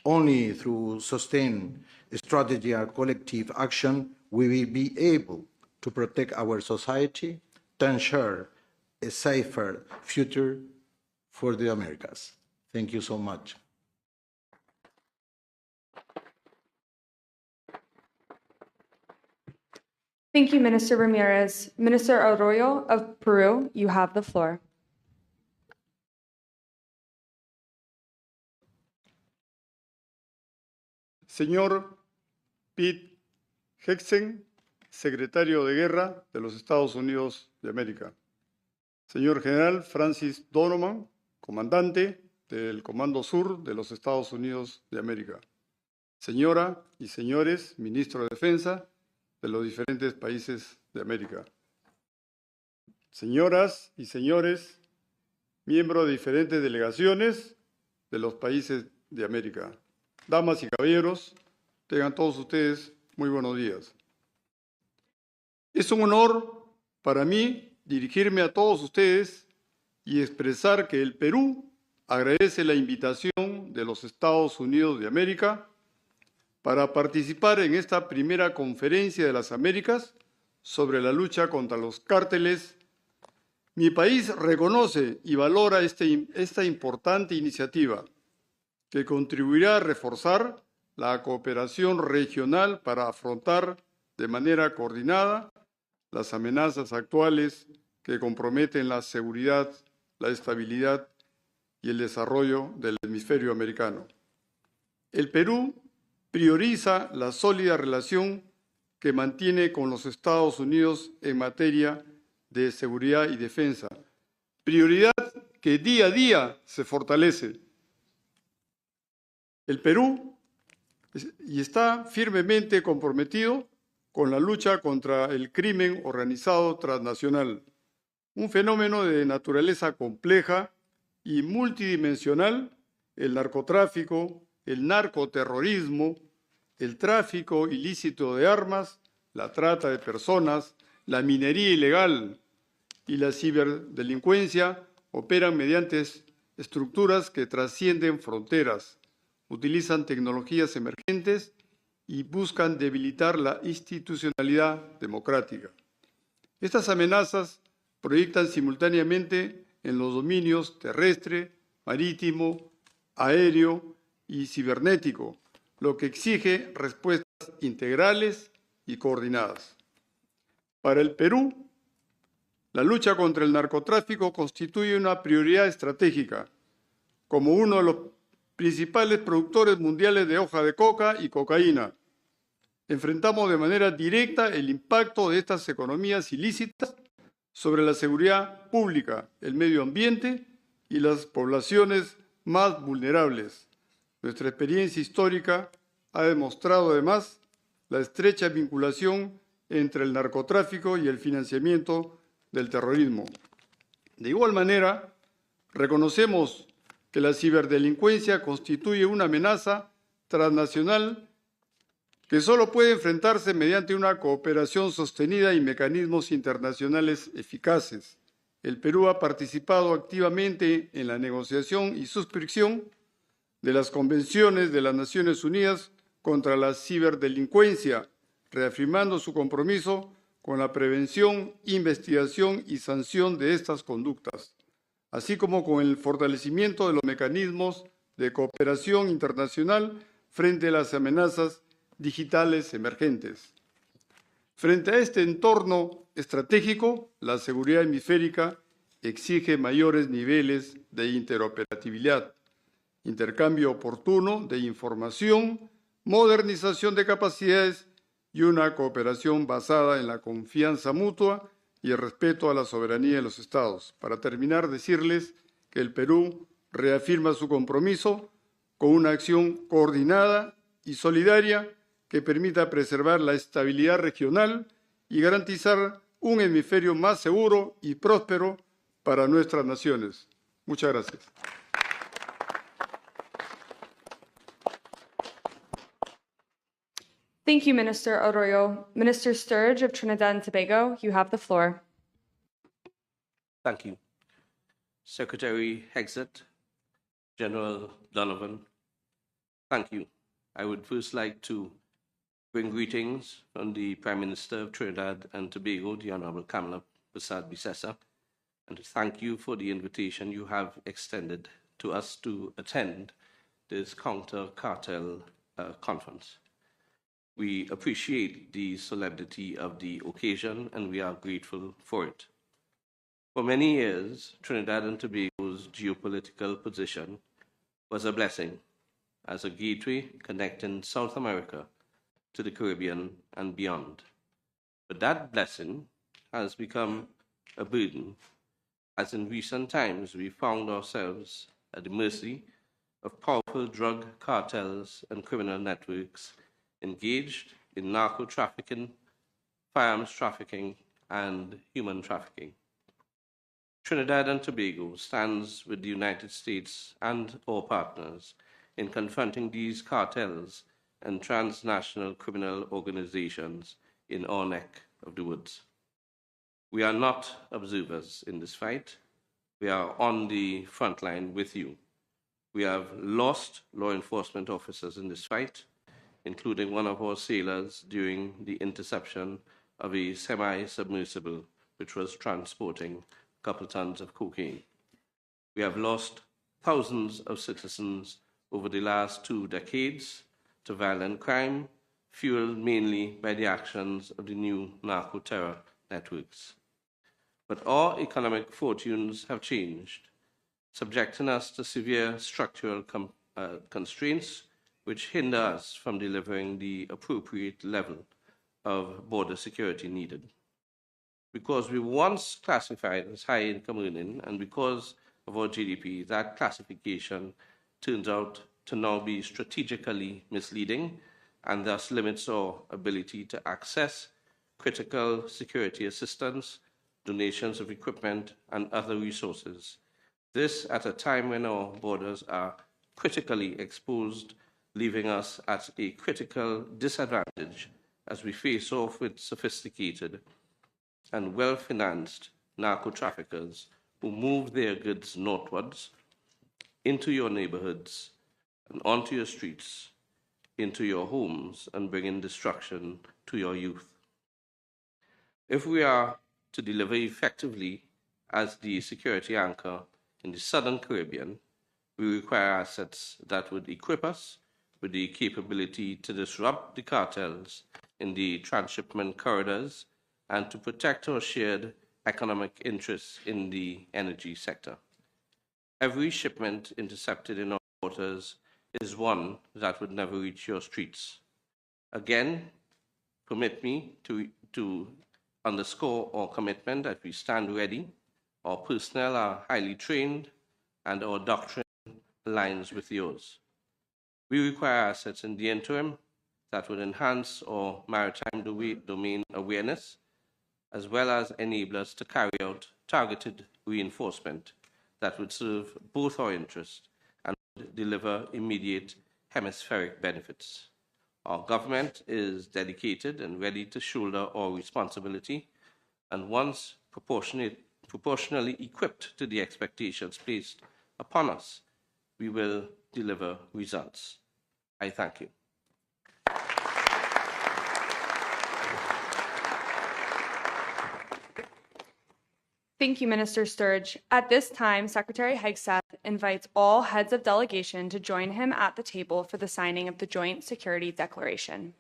Only through sustained strategy and collective action we will be able to protect our society, to ensure a safer future for the Americas. Thank you so much. Thank you, Minister Ramirez. Minister Arroyo of Peru, you have the floor. Señor Pete Hegseth, secretario de Guerra de los Estados Unidos de América. Señor General Francis Donovan, comandante del Comando Sur de los Estados Unidos de América. Señora y señores ministros de Defensa de los diferentes países de América. Señoras y señores miembros de diferentes delegaciones de los países de América. Damas y caballeros, tengan todos ustedes muy buenos días. Es un honor para mí dirigirme a todos ustedes y expresar que el Perú agradece la invitación de los Estados Unidos de América para participar en esta primera conferencia de las Américas sobre la lucha contra los cárteles. Mi país reconoce y valora esta importante iniciativa que contribuirá a reforzar la cooperación regional para afrontar de manera coordinada las amenazas actuales que comprometen la seguridad, la estabilidad y el desarrollo del hemisferio americano. El Perú prioriza la sólida relación que mantiene con los Estados Unidos en materia de seguridad y defensa, prioridad que día a día se fortalece. El Perú está firmemente comprometido con la lucha contra el crimen organizado transnacional, un fenómeno de naturaleza compleja y multidimensional, el narcotráfico, el narcoterrorismo, el tráfico ilícito de armas, la trata de personas, la minería ilegal y la ciberdelincuencia operan mediante estructuras que trascienden fronteras, utilizan tecnologías emergentes y buscan debilitar la institucionalidad democrática. Estas amenazas proyectan simultáneamente en los dominios terrestre, marítimo, aéreo y cibernético, lo que exige respuestas integrales y coordinadas. Para el Perú, la lucha contra el narcotráfico constituye una prioridad estratégica. Como uno de los principales productores mundiales de hoja de coca y cocaína, enfrentamos de manera directa el impacto de estas economías ilícitas sobre la seguridad pública, el medio ambiente y las poblaciones más vulnerables. Nuestra experiencia histórica ha demostrado además la estrecha vinculación entre el narcotráfico y el financiamiento del terrorismo. De igual manera, reconocemos que la ciberdelincuencia constituye una amenaza transnacional que solo puede enfrentarse mediante una cooperación sostenida y mecanismos internacionales eficaces. El Perú ha participado activamente en la negociación y suscripción de las convenciones de las Naciones Unidas contra la ciberdelincuencia, reafirmando su compromiso con la prevención, investigación y sanción de estas conductas, así como con el fortalecimiento de los mecanismos de cooperación internacional frente a las amenazas digitales emergentes. Frente a este entorno estratégico, la seguridad hemisférica exige mayores niveles de interoperabilidad, intercambio oportuno de información, modernización de capacidades y una cooperación basada en la confianza mutua y el respeto a la soberanía de los Estados. Para terminar, decirles que el Perú reafirma su compromiso con una acción coordinada y solidaria que permita preservar la estabilidad regional y garantizar un hemisferio más seguro y próspero para nuestras naciones. Muchas gracias. Thank you, Minister Arroyo. Minister Sturge of Trinidad and Tobago, you have the floor. Thank you. Secretary Hexet, General Donovan, thank you. I would first like to bring greetings from the Prime Minister of Trinidad and Tobago, the Honorable Kamala Persad-Bissessar, and to thank you for the invitation you have extended to us to attend this counter-cartel conference. We appreciate the solemnity of the occasion and we are grateful for it. For many years, Trinidad and Tobago's geopolitical position was a blessing as a gateway connecting South America to the Caribbean and beyond. But that blessing has become a burden, as in recent times we found ourselves at the mercy of powerful drug cartels and criminal networks engaged in narco-trafficking, firearms trafficking, and human trafficking. Trinidad and Tobago stands with the United States and our partners in confronting these cartels and transnational criminal organizations in our neck of the woods. We are not observers in this fight. We are on the front line with you. We have lost law enforcement officers in this fight, including one of our sailors during the interception of a semi-submersible which was transporting a couple tons of cocaine. We have lost thousands of citizens over the last 2 decades to violent crime, fueled mainly by the actions of the new narco-terror networks. But our economic fortunes have changed, subjecting us to severe structural constraints which hinder us from delivering the appropriate level of border security needed. Because we once classified as high income earning, and because of our GDP, that classification turns out to now be strategically misleading and thus limits our ability to access critical security assistance, donations of equipment, and other resources. This at a time when our borders are critically exposed, leaving us at a critical disadvantage as we face off with sophisticated and well-financed narco-traffickers who move their goods northwards into your neighborhoods and onto your streets, into your homes, and bringing destruction to your youth. If we are to deliver effectively as the security anchor in the Southern Caribbean, we require assets that would equip us with the capability to disrupt the cartels in the transshipment corridors and to protect our shared economic interests in the energy sector. Every shipment intercepted in our waters is one that would never reach your streets. Again, permit me to underscore our commitment that we stand ready. Our personnel are highly trained and our doctrine aligns with yours. We require assets in the interim that would enhance our maritime domain awareness, as well as enable us to carry out targeted reinforcement that would serve both our interests and deliver immediate hemispheric benefits. Our government is dedicated and ready to shoulder our responsibility, and once proportionally equipped to the expectations placed upon us, we will deliver results. I thank you. Thank you, Minister Sturge. At this time, Secretary Hegseth invites all heads of delegation to join him at the table for the signing of the Joint Security Declaration.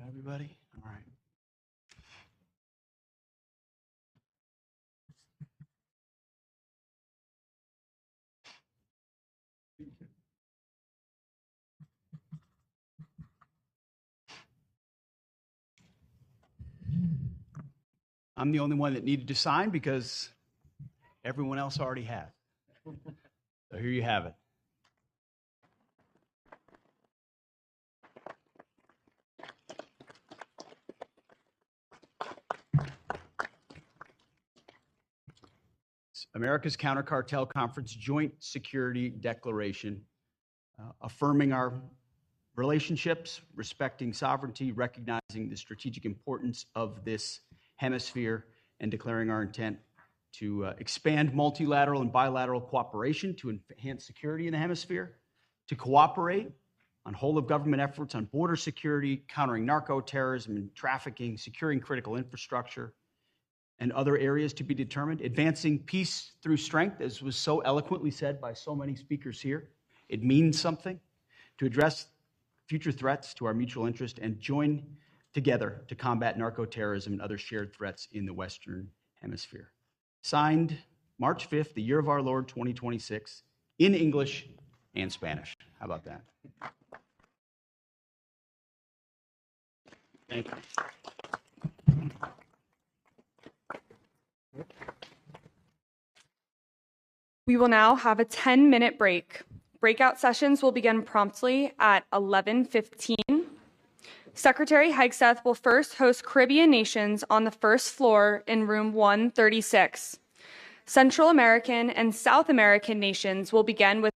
Everybody? All right. I'm the only one that needed to sign because everyone else already had. So here you have it. America's Counter-Cartel Conference Joint Security Declaration, affirming our relationships, respecting sovereignty, recognizing the strategic importance of this hemisphere, and declaring our intent to expand multilateral and bilateral cooperation to enhance security in the hemisphere, to cooperate on whole-of-government efforts on border security, countering narco-terrorism and trafficking, securing critical infrastructure, and other areas to be determined, advancing peace through strength, as was so eloquently said by so many speakers here. It means something to address future threats to our mutual interest and join together to combat narco-terrorism and other shared threats in the Western Hemisphere. Signed March 5th, the year of our Lord 2026, in English and Spanish. How about that? Thank you. We will now have a 10-minute break. Breakout sessions will begin promptly at 11:15. Secretary Hegseth will first host Caribbean nations on the first floor in room 136. Central American and South American nations will begin with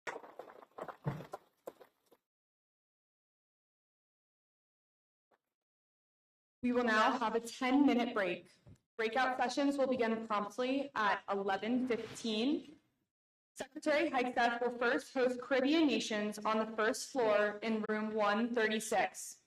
We will now have a 10-minute break. Breakout sessions will begin promptly at 11:15. Secretary Hegseth will first host Caribbean nations on the first floor in room 136.